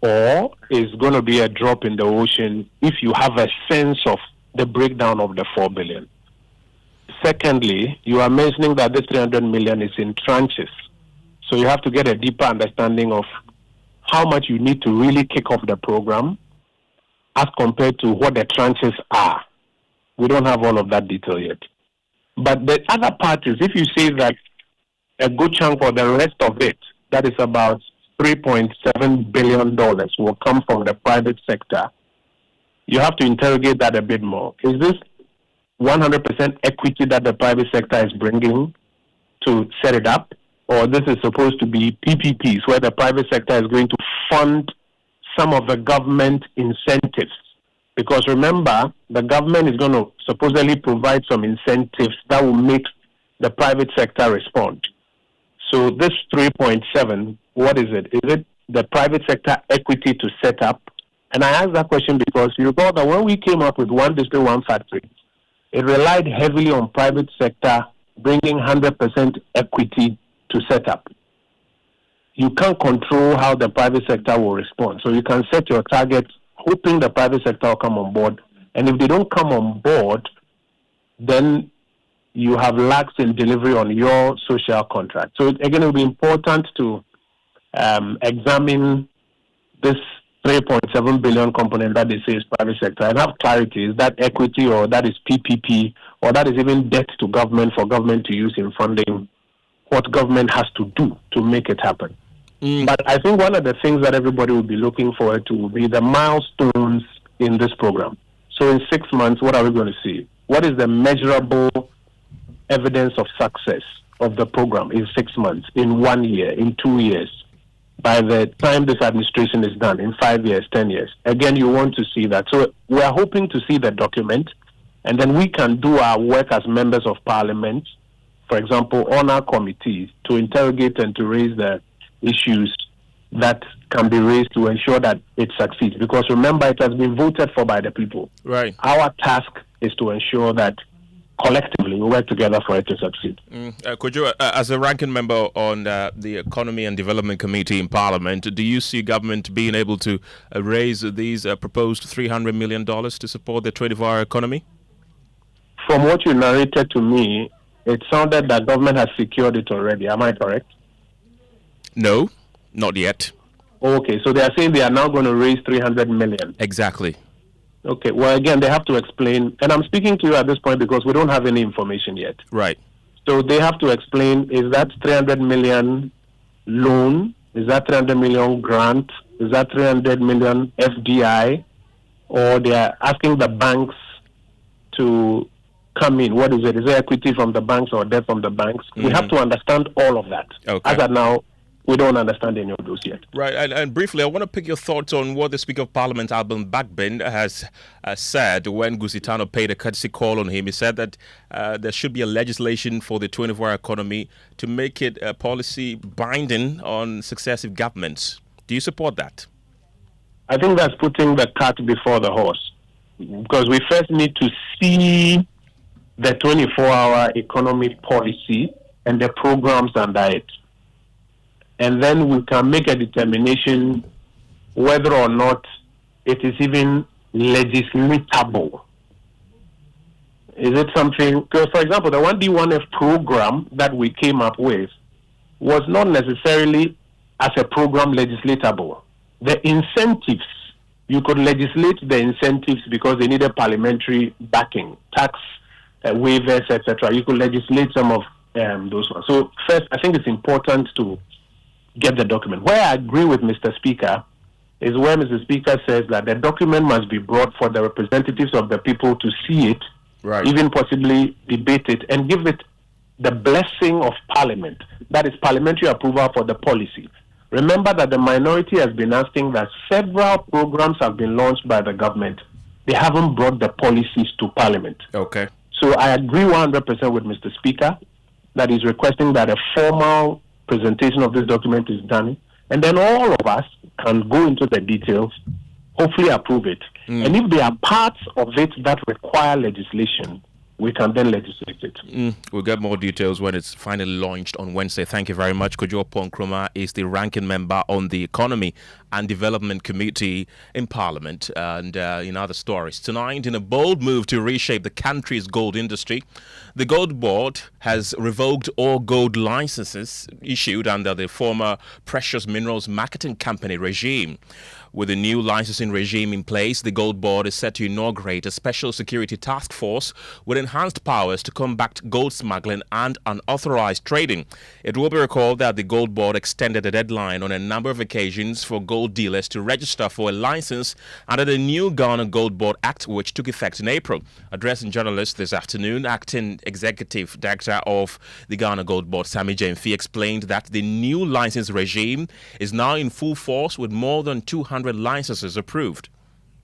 Speaker 21: or is going to be a drop in the ocean if you have a sense of the breakdown of the 4 billion. Secondly, you are mentioning that this 300 million is in tranches. So you have to get a deeper understanding of how much you need to really kick off the program as compared to what the tranches are. We don't have all of that detail yet. But the other part is, if you say that a good chunk for the rest of it, that is about $3.7 billion, will come from the private sector, you have to interrogate that a bit more. Is this 100% equity that the private sector is bringing to set it up? Or this is supposed to be PPPs, where the private sector is going to fund some of the government incentives? Because remember, the government is going to supposedly provide some incentives that will make the private sector respond. So this 3.7, what is it? Is it the private sector equity to set up? And I ask that question because you recall that when we came up with one district, one factory, it relied heavily on private sector bringing 100% equity to set up. You can't control how the private sector will respond. So you can set your targets hoping the private sector will come on board. And if they don't come on board, then you have lags in delivery on your social contract. So again, it will be important to examine this 3.7 billion component that they say is private sector and have clarity. Is that equity, or that is PPP, or that is even debt to government for government to use in funding what government has to do to make it happen? But I think one of the things that everybody will be looking forward to will be the milestones in this program. So in 6 months, what are we going to see? What is the measurable evidence of success of the program in 6 months, in 1 year, in 2 years? By the time this administration is done, in 5 years, 10 years. Again, you want to see that. So we are hoping to see the document, and then we can do our work as members of parliament, for example, on our committees, to interrogate and to raise the issues that can be raised to ensure that it succeeds. Because remember, it has been voted for by the people.
Speaker 8: Right.
Speaker 21: Our task is to ensure that collectively we work together for it to succeed.
Speaker 8: Kojo, as a ranking member on the Economy and Development Committee in Parliament, do you see government being able to raise these proposed $300 million to support the 24-hour economy?
Speaker 21: From what you narrated to me, it sounded that government has secured it already. Am I correct?
Speaker 8: No, not yet.
Speaker 21: Okay, so they are saying they are now going to raise 300 million.
Speaker 8: Exactly.
Speaker 21: Okay, well, again, they have to explain, and I'm speaking to you at this point because we don't have any information yet.
Speaker 8: Right.
Speaker 21: So they have to explain, is that 300 million loan? Is that 300 million grant? Is that 300 million FDI? Or they are asking the banks to come in? What is it? Is it equity from the banks or debt from the banks? We have to understand all of that.
Speaker 8: Okay.
Speaker 21: As of now, we don't understand any of those yet.
Speaker 8: Right, and briefly, I want to pick your thoughts on what the Speaker of Parliament, Alban Bagbin, has said when Gusitano paid a courtesy call on him. He said that there should be a legislation for the 24-hour economy to make it a policy binding on successive governments. Do you support that?
Speaker 21: I think that's putting the cart before the horse, because we first need to see the 24-hour economy policy and the programs under it. And then we can make a determination whether or not it is even legislatable. Is it something, because for example, the 1D1F program that we came up with was not necessarily as a program legislatable. The incentives, you could legislate the incentives because they needed parliamentary backing, tax waivers, etc. You could legislate some of those ones. So first, I think it's important to get the document. Where I agree with Mr. Speaker is where Mr. Speaker says that the document must be brought for the representatives of the people to see it,
Speaker 8: right,
Speaker 21: even possibly debate it, and give it the blessing of Parliament. That is parliamentary approval for the policy. Remember that the minority has been asking that several programs have been launched by the government. They haven't brought the policies to Parliament.
Speaker 8: Okay.
Speaker 21: So I agree 100% with Mr. Speaker that he's requesting that a formal presentation of this document is done, and then all of us can go into the details, hopefully approve it. And if there are parts of it that require legislation, we can then legislate it.
Speaker 8: We'll get more details when it's finally launched on Wednesday. Thank you very much. Kojo Nkrumah is the ranking member on the Economy and Development Committee in Parliament. And in other stories, tonight, in a bold move to reshape the country's gold industry, the Gold Board has revoked all gold licenses issued under the former Precious Minerals Marketing Company regime. With the new licensing regime in place, the Gold Board is set to inaugurate a special security task force with enhanced powers to combat gold smuggling and unauthorized trading. It will be recalled that the Gold Board extended the deadline on a number of occasions for gold dealers to register for a license under the new Ghana Gold Board Act, which took effect in April. Addressing journalists this afternoon, Acting Executive Director of the Ghana Gold Board, Sammy Jemfi, explained that the new license regime is now in full force with more than 200 licenses approved.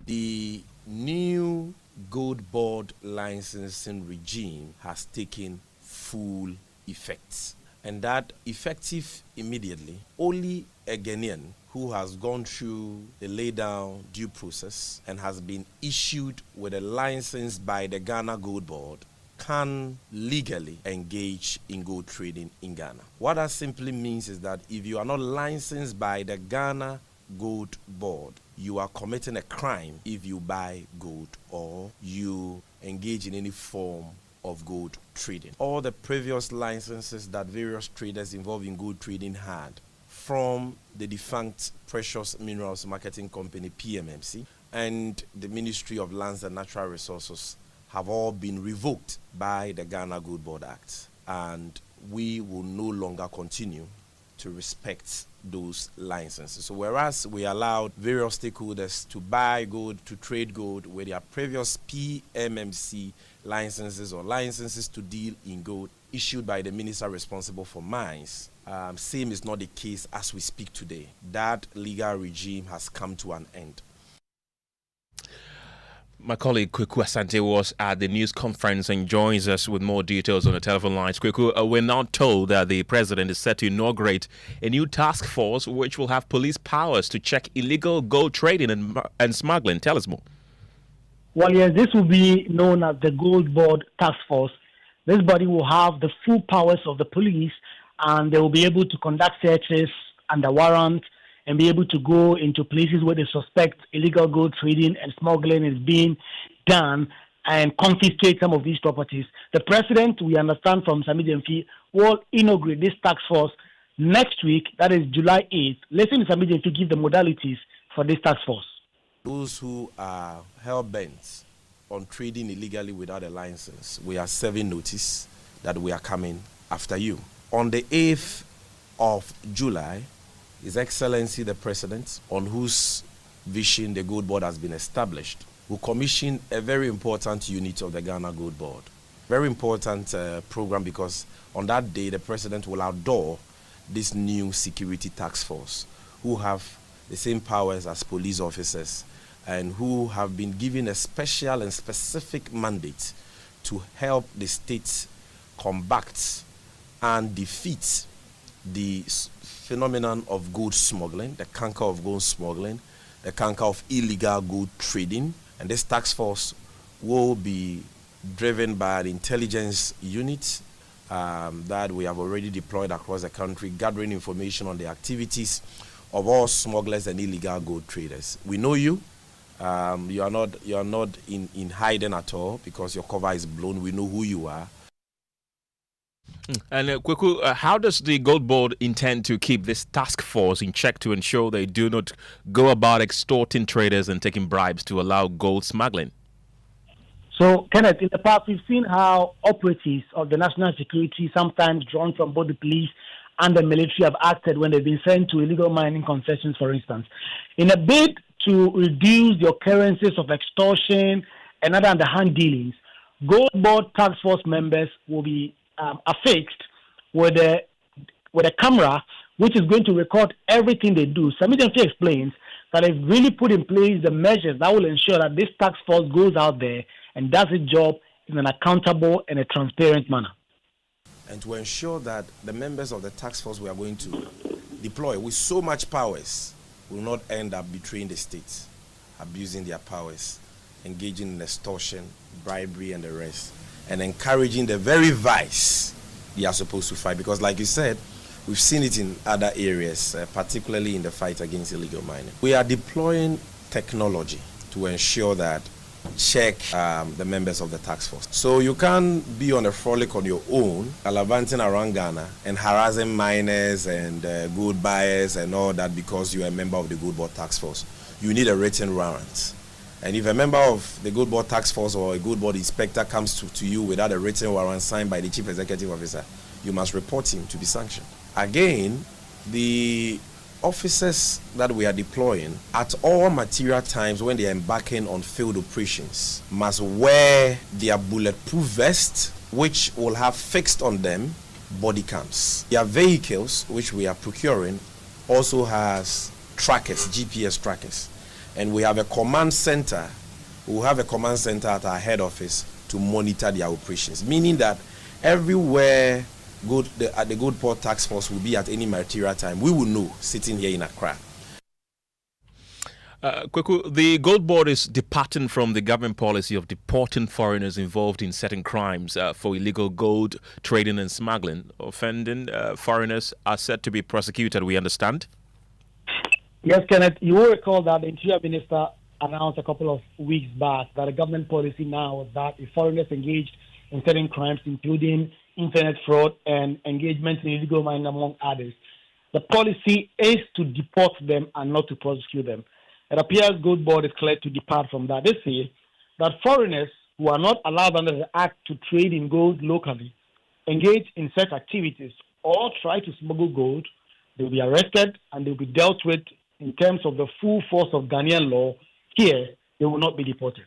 Speaker 9: The new Gold Board licensing regime has taken full effect. and that effective immediately, only a Ghanaian who has gone through the lay-down due process and has been issued with a license by the Ghana Gold Board can legally engage in gold trading in Ghana. What that simply means is that if you are not licensed by the Ghana Gold Board, you are committing a crime if you buy gold or you engage in any form of gold trading. All the previous licenses that various traders involved in gold trading had from the defunct Precious Minerals Marketing Company, PMMC, and the Ministry of Lands and Natural Resources have all been revoked by the Ghana Gold Board Act, and we will no longer continue to respect those licenses. So whereas we allowed various stakeholders to buy gold, to trade gold with their previous PMMC licenses or licenses to deal in gold issued by the minister responsible for mines, same is not the case as we speak today. That legal regime has come to an end.
Speaker 8: My colleague Kweku Asante was at the news conference and joins us with more details on the telephone lines. Kweku, we're now told that the president is set to inaugurate a new task force which will have police powers to check illegal gold trading and smuggling. Tell us more.
Speaker 2: Well, yes, this will be known as the Gold Board Task Force. This body will have the full powers of the police, and they will be able to conduct searches under warrant and be able to go into places where they suspect illegal gold trading and smuggling is being done and confiscate some of these properties. The president, we understand from Sami Gyamfi, will inaugurate this task force next week, that is July 8th. Listen to Sami Gyamfi give the modalities for this task force.
Speaker 9: Those who are hell-bent on trading illegally without a license, we are serving notice that we are coming after you. On the 8th of July, His Excellency the President, on whose vision the Gold Board has been established, will commission a very important unit of the Ghana Gold Board. Very important program, because on that day the President will outdoor this new security task force who have the same powers as police officers and who have been given a special and specific mandate to help the state combat and defeat the phenomenon of gold smuggling, the canker of gold smuggling, the canker of illegal gold trading. And this task force will be driven by an intelligence unit that we have already deployed across the country, gathering information on the activities of all smugglers and illegal gold traders. We know you. You are not in hiding at all because your cover is blown. We know who you are.
Speaker 8: And Kweku, how does the Gold Board intend to keep this task force in check to ensure they do not go about extorting traders and taking bribes to allow gold smuggling?
Speaker 2: So, Kenneth, in the past, we've seen how operatives of the national security, sometimes drawn from both the police and the military, have acted when they've been sent to illegal mining concessions, for instance. In a bid to reduce the occurrences of extortion and other underhand dealings, Gold Board task force members will be affixed with a camera which is going to record everything they do. Sami Gyamfi explains that they've really put in place the measures that will ensure that this task force goes out there and does its job in an accountable and a transparent manner.
Speaker 9: And to ensure that the members of the task force we are going to deploy with so much powers will not end up betraying the state, abusing their powers, engaging in extortion, bribery, and the rest, and encouraging the very vice they are supposed to fight. Because like you said, we've seen it in other areas, particularly in the fight against illegal mining. We are deploying technology to ensure that check the members of the task force. So you can't be on a frolic on your own, gallivanting around Ghana and harassing miners and gold buyers and all that because you are a member of the Gold Board task force. You need a written warrant. And if a member of the Gold Board task force or a Gold Board inspector comes to you without a written warrant signed by the chief executive officer, you must report him to be sanctioned. Again, the officers that we are deploying at all material times when they are embarking on field operations must wear their bulletproof vest, which will have fixed on them body cams. Their vehicles, which we are procuring, also has trackers, GPS trackers. And we have a command center. We'll have a command center at our head office to monitor their operations, meaning that everywhere the Gold Port Task Force will be at any material time, we will know sitting here in Accra.
Speaker 8: Kweku, the Gold Board is departing from the government policy of deporting foreigners involved in certain crimes for illegal gold trading and smuggling. Offending foreigners are said to be prosecuted, we understand?
Speaker 2: Yes, Kenneth, you will recall that the Interior Minister announced a couple of weeks back that the government policy now was that if foreigners engaged in certain crimes, including internet fraud and engagement in illegal mining, among others, the policy is to deport them and not to prosecute them. It appears Gold Board is clear to depart from that. They say that foreigners who are not allowed under the Act to trade in gold locally, engage in such activities, or try to smuggle gold, they will be arrested and they will be dealt with in terms of the full force of Ghanaian law. Here, they will not be deported.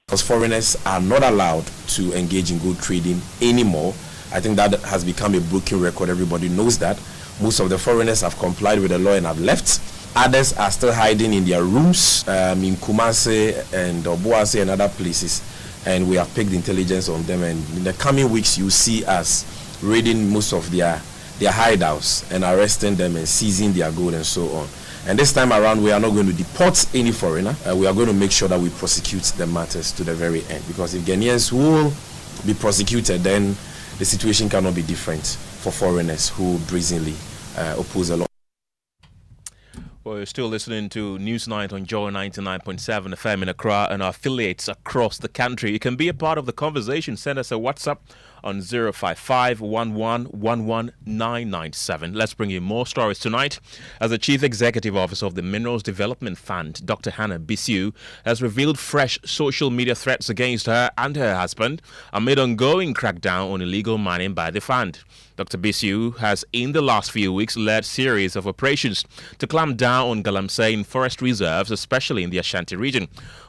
Speaker 9: Because foreigners are not allowed to engage in gold trading anymore. I think that has become a broken record. Everybody knows that. Most of the foreigners have complied with the law and have left. Others are still hiding in their rooms in Kumasi and Obuasi and other places, and we have picked intelligence on them. And in the coming weeks, you see us raiding most of their hideouts and arresting them and seizing their gold and so on. And this time around, we are not going to deport any foreigner. We are going to make sure that we prosecute the matters to the very end. Because if Ghanaians will be prosecuted, then the situation cannot be different for foreigners who brazenly oppose the law.
Speaker 8: Well, you're still listening to Newsnight on Joy 99.7 FM in Accra and our affiliates across the country. You can be a part of the conversation. Send us a WhatsApp on 055-11-11997. Let's bring you more stories tonight. As the Chief Executive Officer of the Minerals Development Fund, Dr. Hannah Bisiu, has revealed fresh social media threats against her and her husband amid ongoing crackdown on illegal mining by the fund. Dr. Bisiu has, in the last few weeks, led series of operations to clamp down on galamsey in forest reserves, especially in the Ashanti region.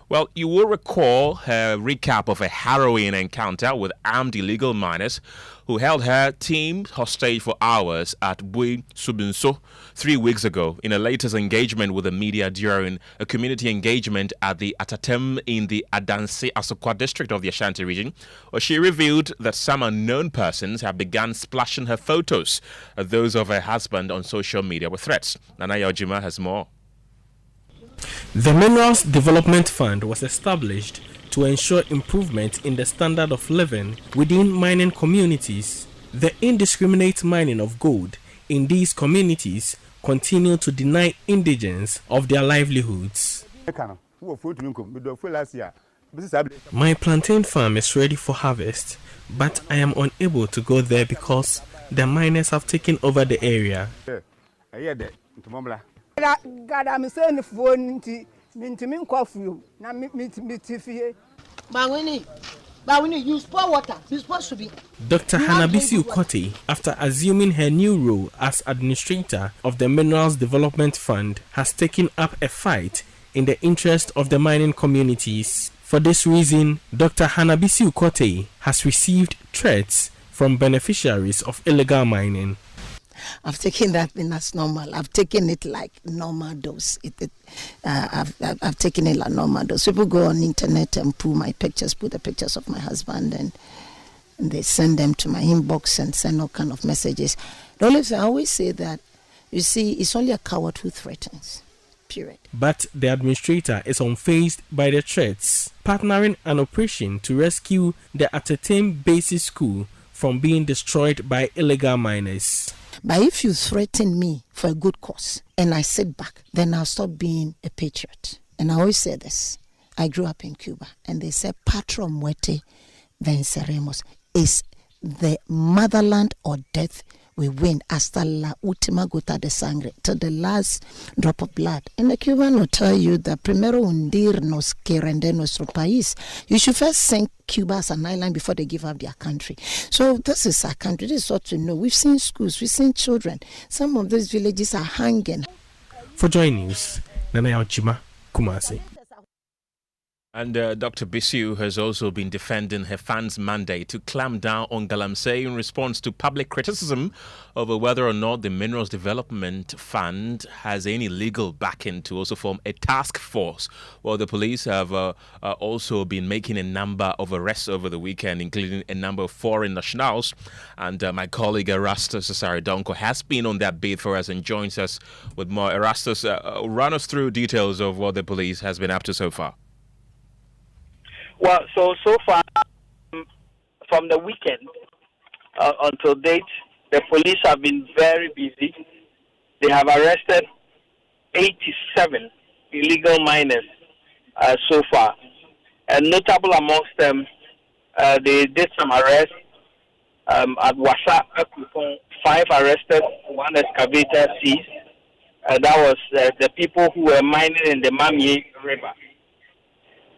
Speaker 8: Well, you will recall her recap of a harrowing encounter with armed illegal miners who held her team hostage for hours at Bui Subinso 3 weeks ago in a latest engagement with the media during a community engagement at the Atatem in the Adansi Asokwa district of the Ashanti region, where she revealed that some unknown persons have begun splashing her photos, those of her husband, on social media with threats. Nana Yojima has more.
Speaker 4: The Minerals Development Fund was established to ensure improvement in the standard of living within mining communities. The indiscriminate mining of gold in these communities continue to deny indigents of their livelihoods. My plantain farm is ready for harvest, but I am unable to go there because the miners have taken over the area. Dr. Hannabisi Ukote, after assuming her new role as administrator of the Minerals Development Fund, has taken up a fight in the interest of the mining communities. For this reason, Dr. Hannabisi Ukote has received threats from beneficiaries of illegal mining.
Speaker 22: I've taken that thing as normal. I've taken it like normal dose. I've taken it like normal dose. People go on the internet and put the pictures of my husband, and they send them to my inbox and send all kind of messages. The only thing I always say that, you see, it's only a coward who threatens. Period.
Speaker 4: But the administrator is unfazed by the threats, partnering an operation to rescue the Atatem Basic School from being destroyed by illegal miners.
Speaker 22: But if you threaten me for a good cause and I sit back, then I'll stop being a patriot. And I always say this. I grew up in Cuba, and they say patria muerte venceremos. Is the motherland or death we win hasta la última gota de sangre, to the last drop of blood. And the Cuban will tell you that primero hundirnos que render nuestro país. You should first sink Cuba as an island before they give up their country. So this is our country. This is what to know. We've seen schools, we've seen children. Some of these villages are hanging.
Speaker 4: For Joy News, Nana Yojima, Kumasi.
Speaker 8: And Dr. Bisiu has also been defending her fans' mandate to clamp down on Galamsey in response to public criticism over whether or not the Minerals Development Fund has any legal backing to also form a task force. Well, the police have also been making a number of arrests over the weekend, including a number of foreign nationals. And my colleague Erastus Saridonko has been on that beat for us and joins us with more. Erastus, run us through details of what the police has been up to so far.
Speaker 3: Well, so far, from the weekend until date, the police have been very busy. They have arrested 87 illegal miners so far. And notable amongst them, they did some arrests at Wasa, 5 arrested, 1 excavator seized. That was the people who were mining in the Mamie River.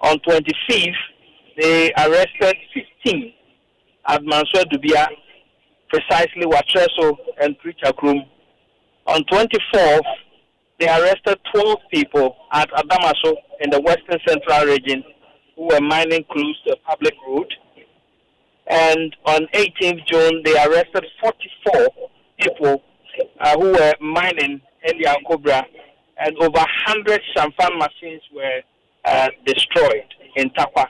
Speaker 3: On 25th, they arrested 15 at Mansour Dubia, precisely Watreso and Prichakrum. On 24th, they arrested 12 people at Adamaso in the Western Central region who were mining close to a public road. And on 18th June, they arrested 44 people who were mining in the Ankobra, and over 100 Shamfan machines were destroyed in Takwa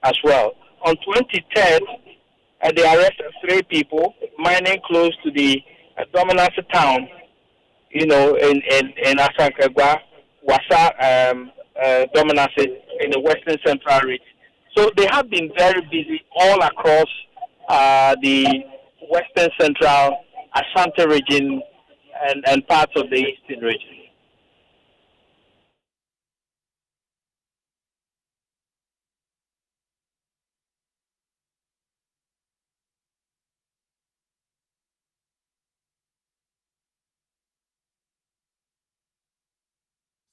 Speaker 3: as well. On 23rd, they arrested 3 people mining close to the Dominance town, in Asankagwa, Wasa, Dominance in the Western Central region. So they have been very busy all across the Western Central, Ashanti region, and parts of the Eastern region.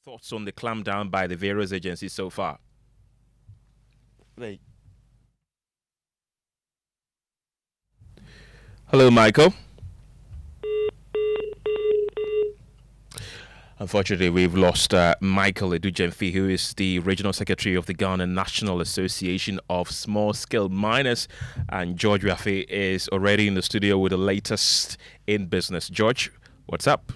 Speaker 8: Thoughts on the clampdown by the various agencies so far? Hello, Michael. Unfortunately, we've lost Michael Edujemfi, who is the Regional Secretary of the Ghana National Association of Small-Scale Miners. And George Rafi is already in the studio with the latest in business. George, what's up?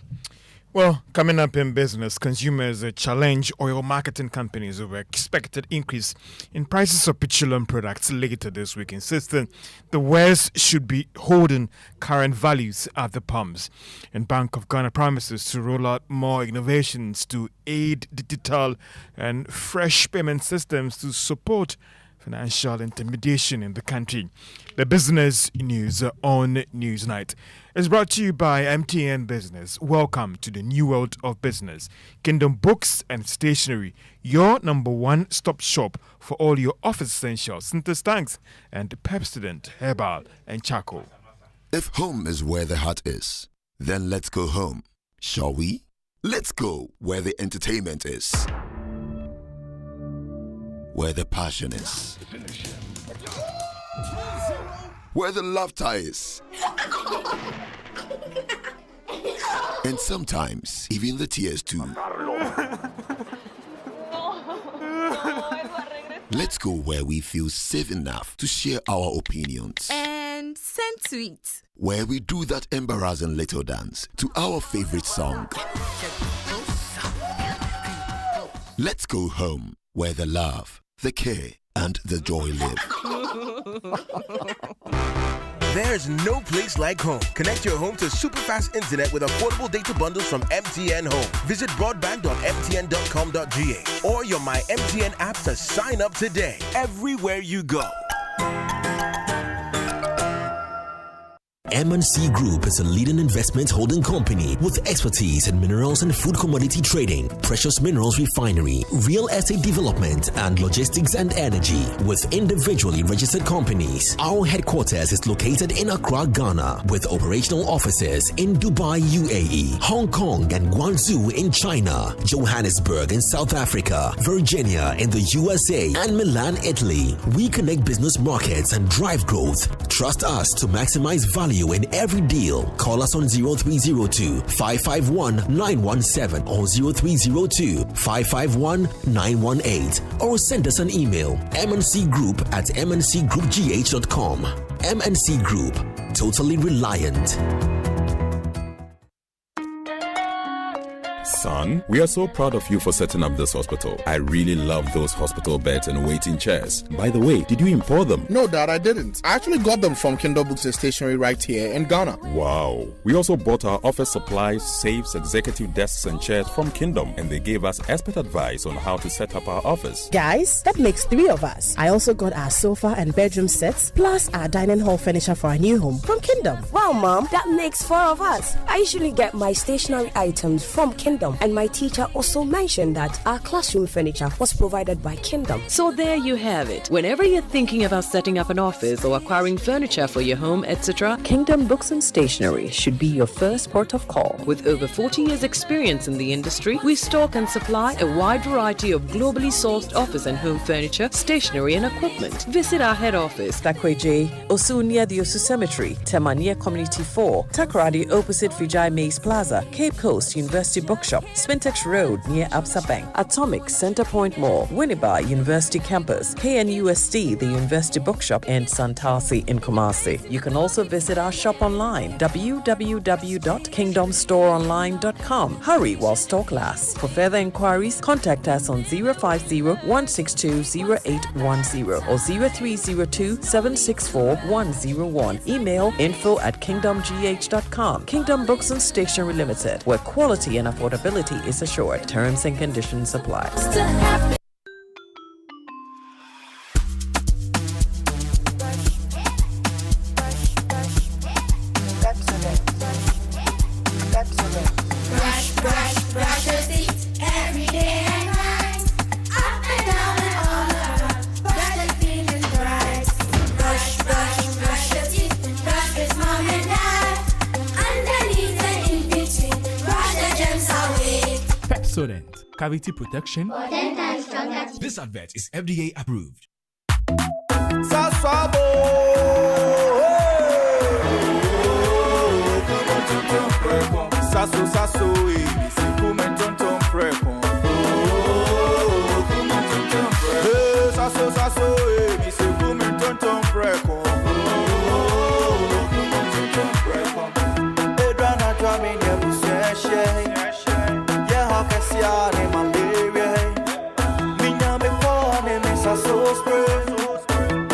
Speaker 13: Well, coming up in business, consumers challenge oil marketing companies over expected increase in prices of petroleum products later this week, insisting the West should be holding current values at the pumps. And Bank of Ghana promises to roll out more innovations to aid digital and fresh payment systems to support financial intermediation in the country. The business news on Newsnight is brought to you by MTN Business. Welcome to the new world of business. Kingdom Books and Stationery, your number one stop shop for all your office essentials, Sinter's Tanks and Pepsodent, Herbal and Charcoal.
Speaker 14: If home is where the heart is, then let's go home, shall we? Let's go where the entertainment is, where the passion is, where the laughter is, and sometimes even the tears too. Let's go where we feel safe enough to share our opinions
Speaker 7: and send tweets,
Speaker 14: where we do that embarrassing little dance to our favorite song. Let's go home where the love, the care, and the joy live.
Speaker 23: There's no place like home. Connect your home to super-fast internet with affordable data bundles from MTN Home. Visit broadband.mtn.com.ga or your My MTN app to sign up today. Everywhere you go.
Speaker 24: M&C Group is a leading investment holding company with expertise in minerals and food commodity trading, precious minerals refinery, real estate development, and logistics and energy. With individually registered companies, our headquarters is located in Accra, Ghana, with operational offices in Dubai, UAE, Hong Kong, and Guangzhou in China, Johannesburg in South Africa, Virginia in the USA, and Milan, Italy. We connect business markets and drive growth. Trust us to maximize value value in every deal. Call us on 0302 551 917 or 0302 551 918 or send us an email mncgroup@mncgroupgh.com. MNC Group, totally reliant.
Speaker 1: Son, we are so proud of you for setting up this hospital. I really love those hospital beds and waiting chairs. By the way, did you import them?
Speaker 5: No, Dad, I didn't. I actually got them from Kingdom Books and Stationery right here in Ghana.
Speaker 1: Wow. We also bought our office supplies, safes, executive desks and chairs from Kingdom, and they gave us expert advice on how to set up our office.
Speaker 6: Guys, that makes 3 of us. I also got our sofa and bedroom sets, plus our dining hall furniture for our new home from Kingdom.
Speaker 10: Wow, Mom, that makes 4 of us. I usually get my stationery items from Kingdom, and my teacher also mentioned that our classroom furniture was provided by Kingdom.
Speaker 25: So there you have it. Whenever you're thinking about setting up an office or acquiring furniture for your home, etc., Kingdom Books and Stationery should be your first port of call. With over 40 years experience in the industry, we stock and supply a wide variety of globally sourced office and home furniture, stationery and equipment. Visit our head office,
Speaker 26: Takweje, Osu near the Osu Cemetery, Tema near Community 4, Takoradi opposite Vijay Mays Plaza, Cape Coast University Bookshop, Spintex Road near Absa Bank, Atomic Centerpoint Mall, Winneba University Campus, KNUST, the University Bookshop, and Santasi in Kumasi. You can also visit our shop online, www.kingdomstoreonline.com. Hurry while stock lasts. For further inquiries, contact us on 050-162-0810 or 0302-764-101. Email info@kingdomgh.com. Kingdom Books and Stationery Limited, where quality and affordability is assured. Terms and conditions apply.
Speaker 27: Cavity protection.
Speaker 24: This advert is FDA approved.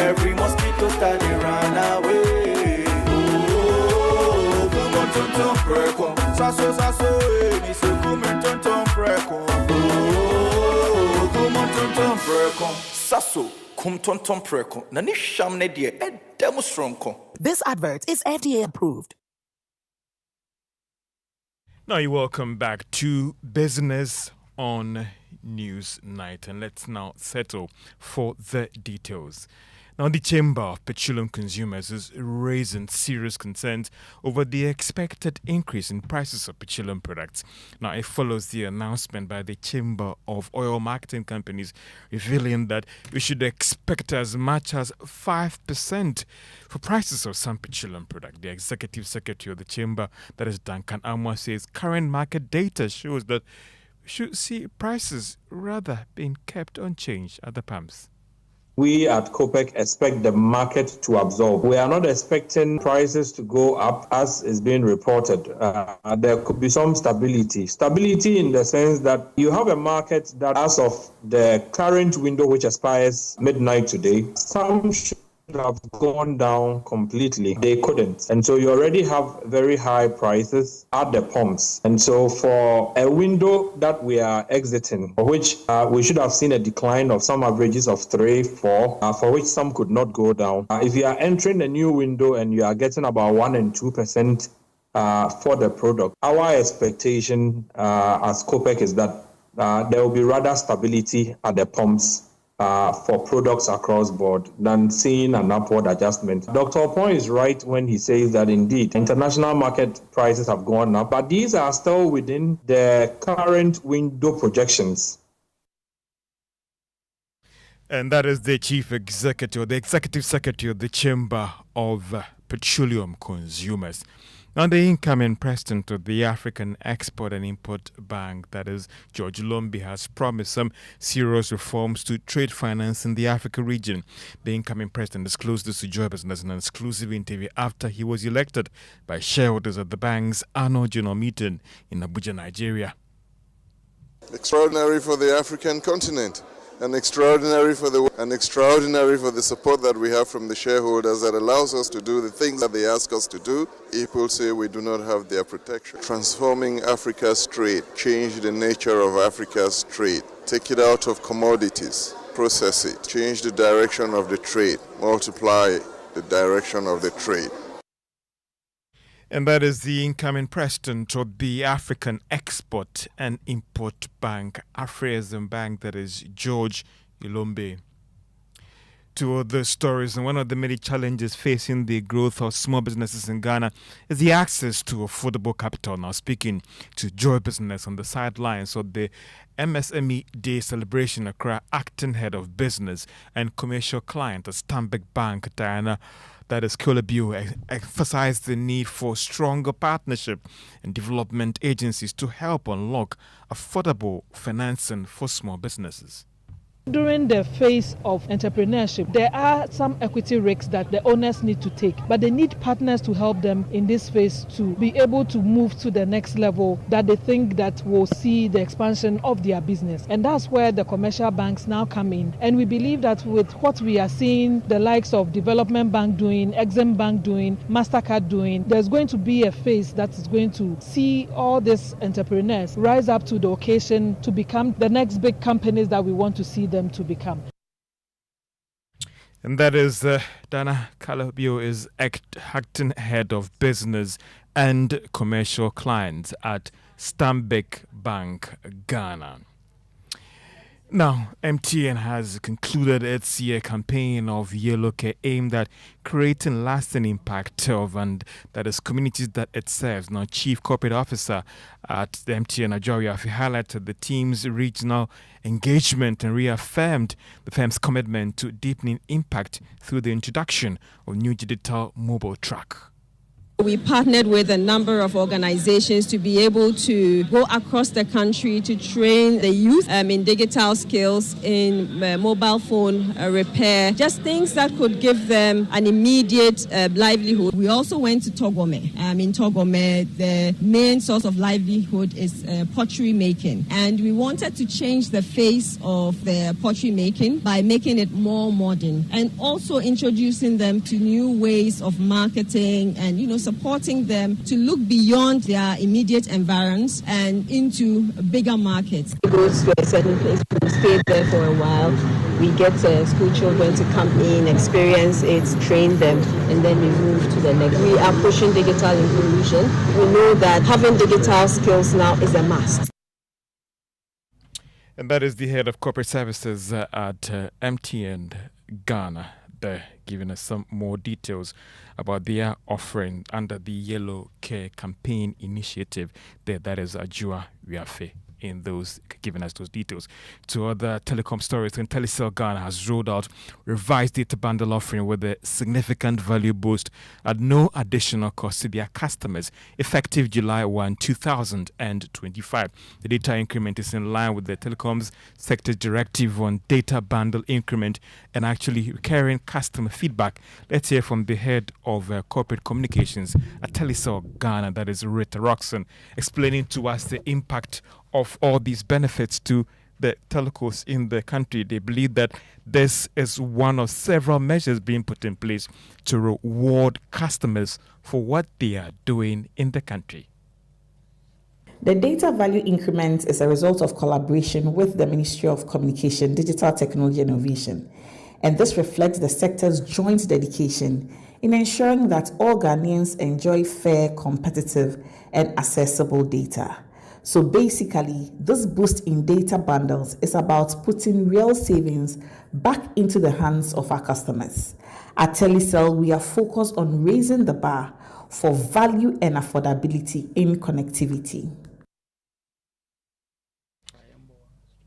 Speaker 28: Every mosquito study run away. Oh, come on, tonton preko. Sasso, mi se come tonton preko. Oh, come on, tonton preko. Sasso, come tonton preko. Nani shamne die demonstronko.
Speaker 6: This advert is FDA approved.
Speaker 13: Now you're welcome back to Business on News Night, and let's now settle for the details. Now, the Chamber of Petroleum Consumers is raising serious concerns over the expected increase in prices of petroleum products. Now, it follows the announcement by the Chamber of Oil Marketing Companies revealing that we should expect as much as 5% for prices of some petroleum products. The Executive Secretary of the Chamber, that is Duncan Amwa, says current market data shows that we should see prices rather being kept unchanged at the pumps.
Speaker 29: We at COPEC expect the market to absorb. We are not expecting prices to go up as is being reported. There could be some stability. Stability in the sense that you have a market that as of the current window, which expires midnight today, some should have gone down completely. They couldn't. And so you already have very high prices at the pumps. And so for a window that we are exiting, for which we should have seen a decline of some averages of 3, 4, for which some could not go down. If you are entering a new window and you are getting about 1 and 2% for the product, our expectation as COPEC is that there will be rather stability at the pumps for products across board than seeing an upward adjustment. Dr. Opon is right when he says that indeed international market prices have gone up, but these are still within the current window projections.
Speaker 13: And that is the Chief Executive, the Executive Secretary of the Chamber of petroleum consumers. Now, the incoming president of the African Export and Import Bank, that is George Lombe, has promised some serious reforms to trade finance in the Africa region. The incoming president disclosed this to Joy Business in an exclusive interview after he was elected by shareholders at the bank's annual general meeting in Abuja, Nigeria.
Speaker 11: Extraordinary for the African continent. And extraordinary for the support that we have from the shareholders that allows us to do the things that they ask us to do. People say we do not have their protection. Transforming Africa's trade, change the nature of Africa's trade, take it out of commodities, process it, change the direction of the trade, multiply the direction of the trade.
Speaker 13: And that is the incoming president of the African Export and Import Bank, Afrexim Bank, that is George Lombe. Two other stories, and one of the many challenges facing the growth of small businesses in Ghana is the access to affordable capital. Now, speaking to Joy Business on the sidelines of the MSME Day celebration, Accra, acting head of business and commercial client at Stanbic Bank, Diana, that is Kolabio, emphasized the need for stronger partnership and development agencies to help unlock affordable financing for small businesses.
Speaker 12: During the phase of entrepreneurship, there are some equity risks that the owners need to take, but they need partners to help them in this phase to be able to move to the next level that they think that will see the expansion of their business. And that's where the commercial banks now come in. And we believe that with what we are seeing, the likes of Development Bank doing, Exim Bank doing, MasterCard doing, there's going to be a phase that is going to see all these entrepreneurs rise up to the occasion to become the next big companies that we want to see them to become.
Speaker 13: And that is Dana Kalabio is acting head of business and commercial clients at Stanbic Bank, Ghana. Now, MTN has concluded its year campaign of Yellow Care aimed at creating lasting impact of, and that is communities that it serves. Now, Chief Corporate Officer at the MTN, Ajoriafi, highlighted the team's regional engagement and reaffirmed the firm's commitment to deepening impact through the introduction of new digital mobile track.
Speaker 15: We partnered with a number of organizations to be able to go across the country to train the youth in digital skills, in mobile phone repair, just things that could give them an immediate livelihood. We also went to Togome. In Togome, the main source of livelihood is pottery making. And we wanted to change the face of the pottery making by making it more modern and also introducing them to new ways of marketing and, supporting them to look beyond their immediate environs and into bigger markets.
Speaker 16: We go to a certain place, we stay there for a while, we get school children to come in, experience it, train them, and then we move to the next. We are pushing digital inclusion. We know that having digital skills now is a must.
Speaker 13: And that is the head of corporate services at MTN Ghana. They're giving us some more details about their offering under the Yellow Care campaign initiative. That is Ajua Wiafe in those, giving us those details. To other telecom stories, and Telecel Ghana has rolled out revised data bundle offering with a significant value boost at no additional cost to their customers, effective July 1, 2025. The data increment is in line with the Telecom's sector directive on data bundle increment and actually carrying customer feedback. Let's hear from the head of corporate communications at Telecel Ghana, that is Rita Roxon, explaining to us the impact of all these benefits to the telcos in the country. They believe that this is one of several measures being put in place to reward customers for what they are doing in the country.
Speaker 17: The data value increment is a result of collaboration with the Ministry of Communication, Digital Technology and Innovation, and this reflects the sector's joint dedication in ensuring that all Ghanaians enjoy fair, competitive, and accessible data. So basically, this boost in data bundles is about putting real savings back into the hands of our customers. At Telecel, we are focused on raising the bar for value and affordability in connectivity.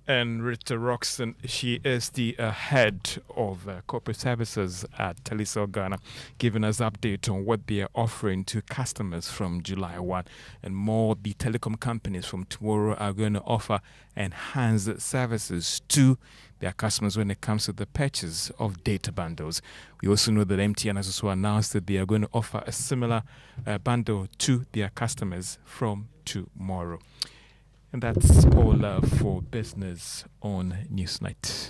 Speaker 13: And Rita Roxon, she is the head of corporate services at Telecom Ghana, giving us update on what they are offering to customers from July 1. And more, the telecom companies from tomorrow are going to offer enhanced services to their customers when it comes to the purchase of data bundles. We also know that MTN has also announced that they are going to offer a similar bundle to their customers from tomorrow. And that's all for business on Newsnight.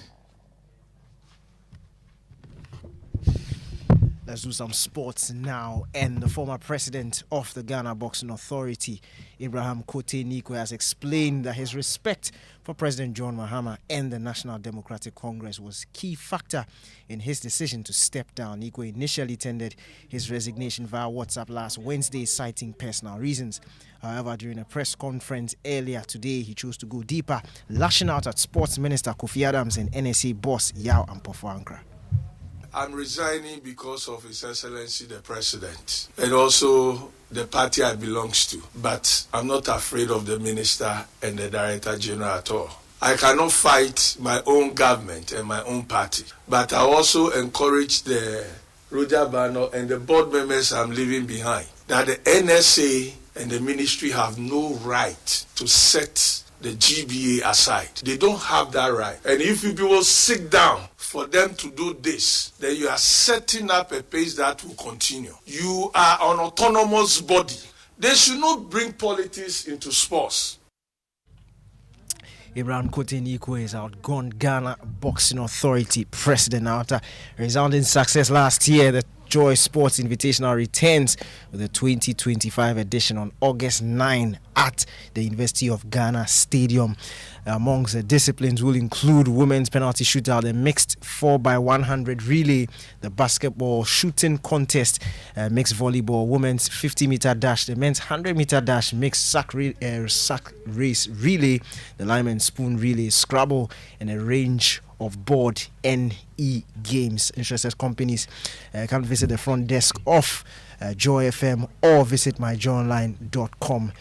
Speaker 2: Let's do some sports now. And the former president of the Ghana Boxing Authority, Abraham Kojo, has explained that his respect for President John Mahama and the National Democratic Congress was a key factor in his decision to step down. Nikwe initially tendered his resignation via WhatsApp last Wednesday, citing personal reasons. However, during a press conference earlier today, he chose to go deeper, lashing out at Sports Minister Kofi Adams and NSA boss Yao Ampofo-Ankra.
Speaker 3: I'm resigning because of His Excellency the President and also the party I belong to. But I'm not afraid of the Minister and the Director General at all. I cannot fight my own government and my own party. But I also encourage the Roger Bano and the board members I'm leaving behind that the NSA and the ministry have no right to set the GBA aside. They don't have that right. And if you people sit down for them to do this, then you are setting up a pace that will continue. You are an autonomous body. They should not bring politics into sports.
Speaker 2: Abraham Kojo is outgone Ghana Boxing Authority president after resounding success last year. The Joy Sports Invitational returns with the 2025 edition on August 9 at the University of Ghana Stadium. Amongst the disciplines will include women's penalty shootout, the mixed 4x100 relay, the basketball shooting contest, mixed volleyball, women's 50-meter dash, the men's 100-meter dash, mixed sack race relay, the lime and spoon relay, Scrabble, and a range of board NE games. Interested companies can visit the front desk of Joy FM or visit myjoyonline.com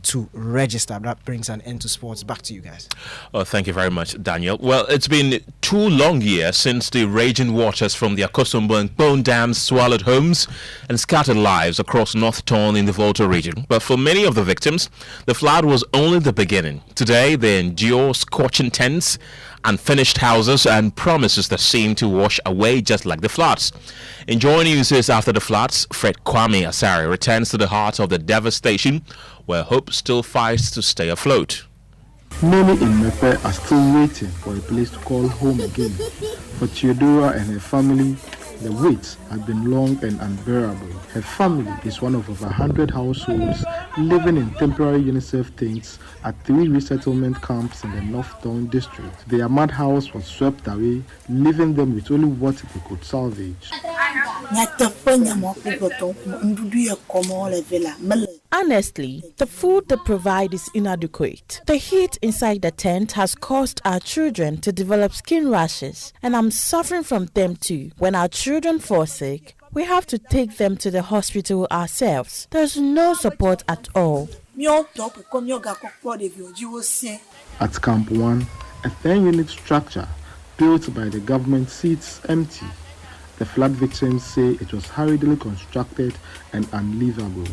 Speaker 2: to register. That brings an end to sports. Back to you guys.
Speaker 8: Oh, thank you very much, Daniel. Well, it's been 2 long years since the raging waters from the Akosombo and Bone dams swallowed homes and scattered lives across North Torn in the Volta region. But for many of the victims, the flood was only the beginning. Today, they endure scorching tents, unfinished houses, and promises that seem to wash away just like the floods. Enjoying news after the floods, Fred Kwame Asare returns to the heart of the devastation, where hope still fights to stay afloat.
Speaker 4: Many in Mepe are still waiting for a place to call home again. For Theodora and her family, the wait has been long and unbearable. Her family is one of over 100 households living in temporary UNICEF tents at 3 resettlement camps in the North Town district. Their mud house was swept away, leaving them with only what they could salvage.
Speaker 6: Honestly, the food they provide is inadequate. The heat inside the tent has caused our children to develop skin rashes, and I'm suffering from them too. When our children fall sick, we have to take them to the hospital ourselves. There's no support at all.
Speaker 4: At Camp 1, a 10-unit structure built by the government sits empty. The flood victims say it was hurriedly constructed and unlivable.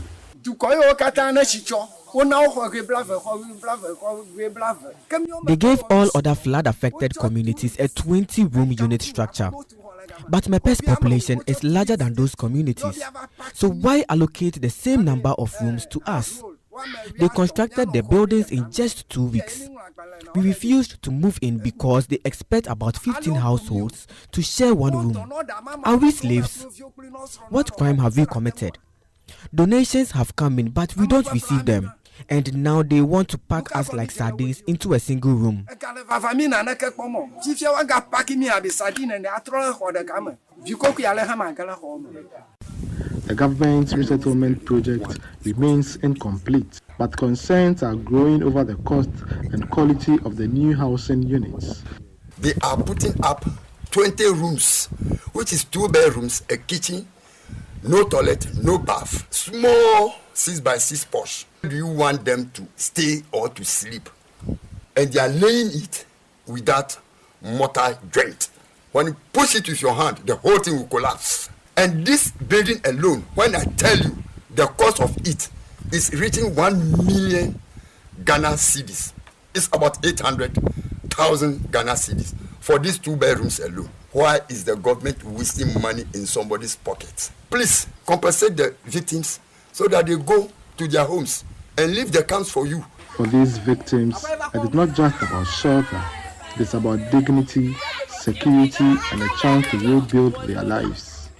Speaker 9: They gave all other flood-affected communities a 20-room unit structure. But Mepe's population is larger than those communities. So why allocate the same number of rooms to us? They constructed the buildings in just 2 weeks. We refused to move in because they expect about 15 households to share one room. Are we slaves? What crime have we committed? Donations have come in, but we don't receive them. And now they want to pack us like sardines into a single room.
Speaker 4: The government's resettlement project remains incomplete, but concerns are growing over the cost and quality of the new housing units.
Speaker 18: They are putting up 20 rooms, which is 2 bedrooms, a kitchen, no toilet, no bath, small 6x6 posh. Do you want them to stay or to sleep? And they are laying it without mortar joint. When you push it with your hand, the whole thing will collapse. And this building alone, when I tell you the cost of it is reaching 1 million Ghana cedis. It's about 800,000 Ghana cedis for these 2 bedrooms alone. Why is the government wasting money in somebody's pockets? Please compensate the victims so that they go to their homes and leave the camps for you.
Speaker 4: For these victims, it is not just about shelter, it is about dignity, security, and a chance to rebuild their lives.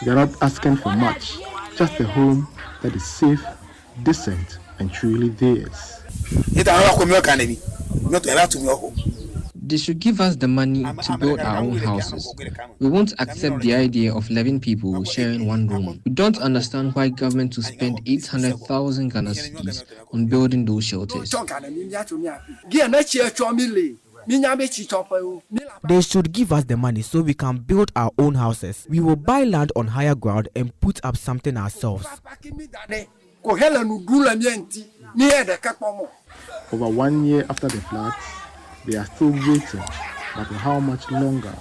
Speaker 4: They are not asking for much, just a home that is safe, decent, and truly theirs.
Speaker 1: They should give us the money to build our own houses. We won't accept the idea of 11 people sharing one room. We don't understand why government will spend 800,000 Ghana cedis on building those shelters.
Speaker 9: They should give us the money so we can build our own houses. We will buy land on higher ground and put up something ourselves.
Speaker 4: Over 1 year after the floods, they are still waiting, but for how much longer?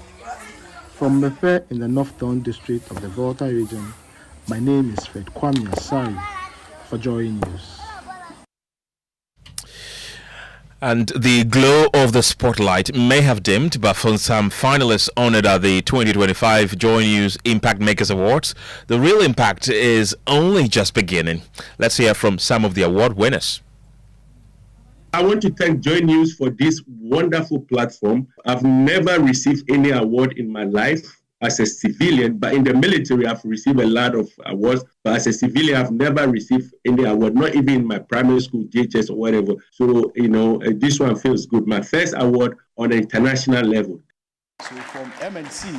Speaker 4: From Mepe in the Northdown district of the Volta region, my name is Fred Kwame Asari for Joy News.
Speaker 8: And the glow of the spotlight may have dimmed, but for some finalists honored at the 2025 Joy News Impact Makers Awards, the real impact is only just beginning. Let's hear from some of the award winners.
Speaker 5: I want to thank Joy News for this wonderful platform. I've never received any award in my life as a civilian, but in the military, I've received a lot of awards. But as a civilian, I've never received any award, not even in my primary school, JHS or whatever. So, this one feels good. My first award on an international level.
Speaker 7: So from MNC,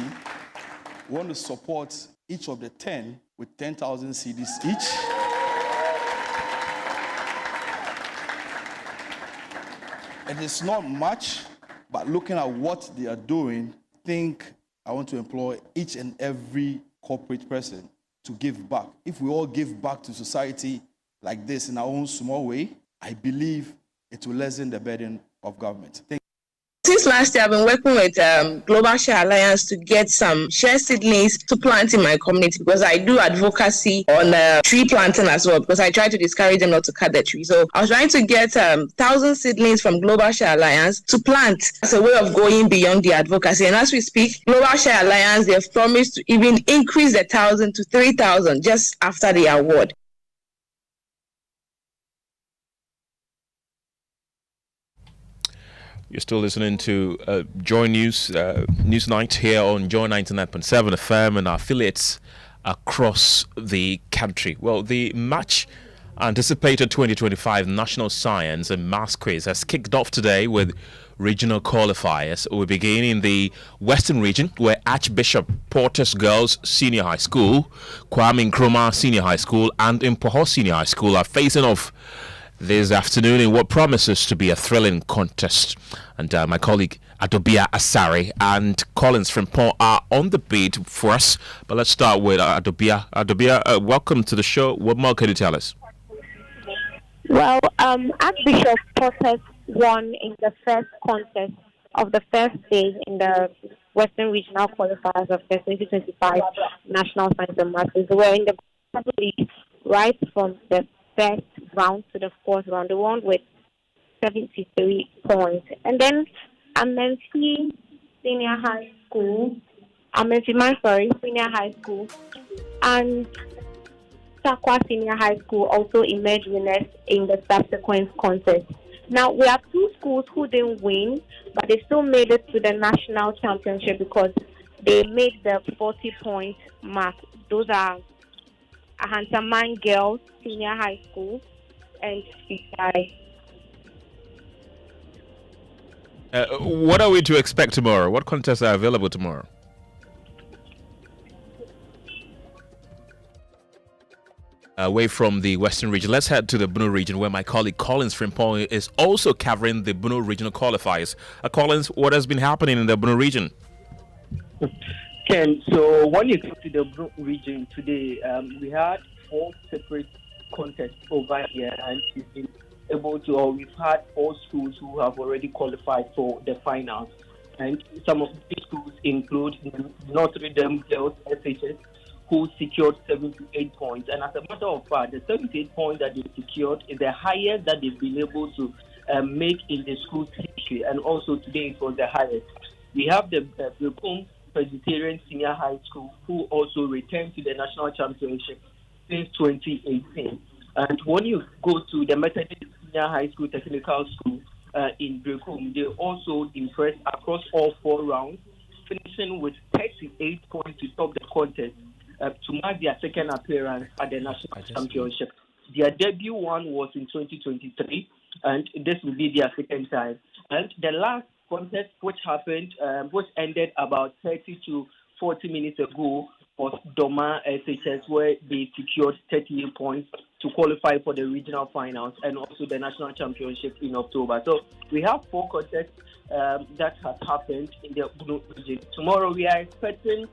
Speaker 7: we want to support each of the 10 with 10,000 cedis each. It is not much, but looking at what they are doing, I want to employ each and every corporate person to give back. If we all give back to society like this in our own small way, I believe it will lessen the burden of government.
Speaker 14: Since last year, I've been working with Global Share Alliance to get some share seedlings to plant in my community because I do advocacy on tree planting as well because I try to discourage them not to cut the tree. So I was trying to get 1,000 seedlings from Global Share Alliance to plant as a way of going beyond the advocacy. And as we speak, Global Share Alliance, they have promised to even increase the 1,000 to 3,000 just after the award.
Speaker 8: You're still listening to Joy News, News Night here on Joy 99.7 FM and our affiliates across the country. Well, the much anticipated 2025 National Science and Maths Quiz has kicked off today with regional qualifiers. We begin in the Western region where Archbishop Porter's Girls Senior High School, Kwame Nkrumah Senior High School and Impoho Senior High School are facing off this afternoon in what promises to be a thrilling contest. And my colleague Adobia Asari and Collins Frimpong are on the beat for us. But let's start with Adobia. Adobia, welcome to the show. What more can you tell us?
Speaker 19: Well, Archbishop Porter won in the first contest of the first day in the Western Regional Qualifiers of the 2025 National Science and Maths. We were in the league right from the first round to the fourth round. They won with 73 points. And then Amenfi Senior High School, Senior High School, and Sakwa Senior High School also emerged winners in the subsequent contest. Now, we have two schools who didn't win, but they still made it to the national championship because they made the 40-point mark. Those are Ahantaman Girls Senior High School and Fitai.
Speaker 8: What are we to expect tomorrow? What contests are available tomorrow? Away from the Western region, let's head to the Bono region where my colleague Collins Frimpong is also covering the Bono regional qualifiers. Collins, what has been happening in the Bono region?
Speaker 20: Ken, so when you come to the Bono region today, we had 4 separate contests over here, and it's been able to, or we've had 4 schools who have already qualified for the finals. And some of these schools include Notre Dame Girls SHS, who secured 78 points. And as a matter of fact, the 78 points that they secured is the highest that they've been able to make in the school's history. And also today it was the highest. We have the Brekum Presbyterian Senior High School, who also returned to the national championship since 2018. And when you go to the Methodist Senior High School Technical School in Brekum, they also impressed across all 4 rounds, finishing with 38 points to top the contest to mark their second appearance at the national championship. Their debut one was in 2023, and this will be their second time. And the last contest, which happened, which ended about 30 to 40 minutes ago, was Doma SHS, where they secured 38 points to qualify for the regional finals and also the national championship in October. So we have 4 contests that has happened in the Brno region. Tomorrow we are expecting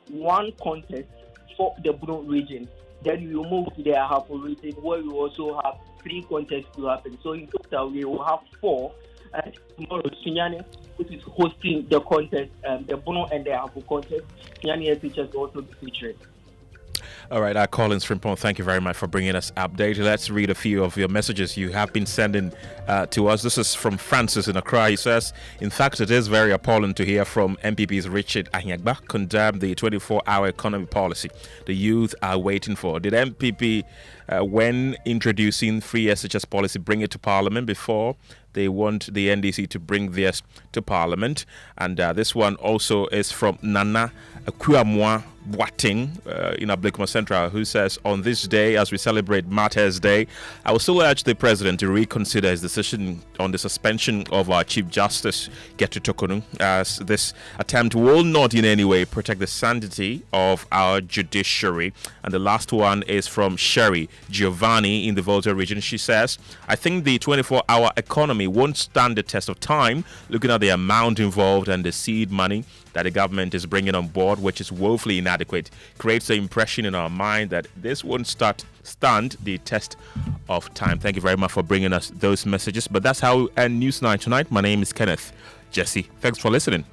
Speaker 20: 1 contest for the Brno region. Then we will move to the Ahafo region, where we also have 3 contests to happen. So in total we will have 4. And tomorrow, Sunyani, which is hosting the contest, the Brno and the Ahafo contest. Sunyani SHS also be featured.
Speaker 8: All right, Collins Frimpong, thank you very much for bringing us update. Let's read a few of your messages you have been sending to us. This is from Francis in Accra. He says, in fact, it is very appalling to hear from MPP's Richard Ahiagba condemn the 24-hour economy policy the youth are waiting for. Did MPP, when introducing free SHS policy, bring it to Parliament before they want the NDC to bring theirs to Parliament? And this one also is from Nana Akuamwa Boating in Ablekuma Central, who says, on this day, as we celebrate Martyrs Day, I will still urge the President to reconsider his decision on the suspension of our Chief Justice, Torkonoo, as this attempt will not in any way protect the sanctity of our judiciary. And the last one is from Sherry Giovanni in the Volta region. She says, I think the 24-hour economy won't stand the test of time, looking at the amount involved and the seed money that the government is bringing on board, which is woefully inadequate, creates the impression in our mind that this won't stand the test of time. Thank you very much for bringing us those messages. But that's how we end News 9 tonight. My name is Kenneth. Gyasi, thanks for listening.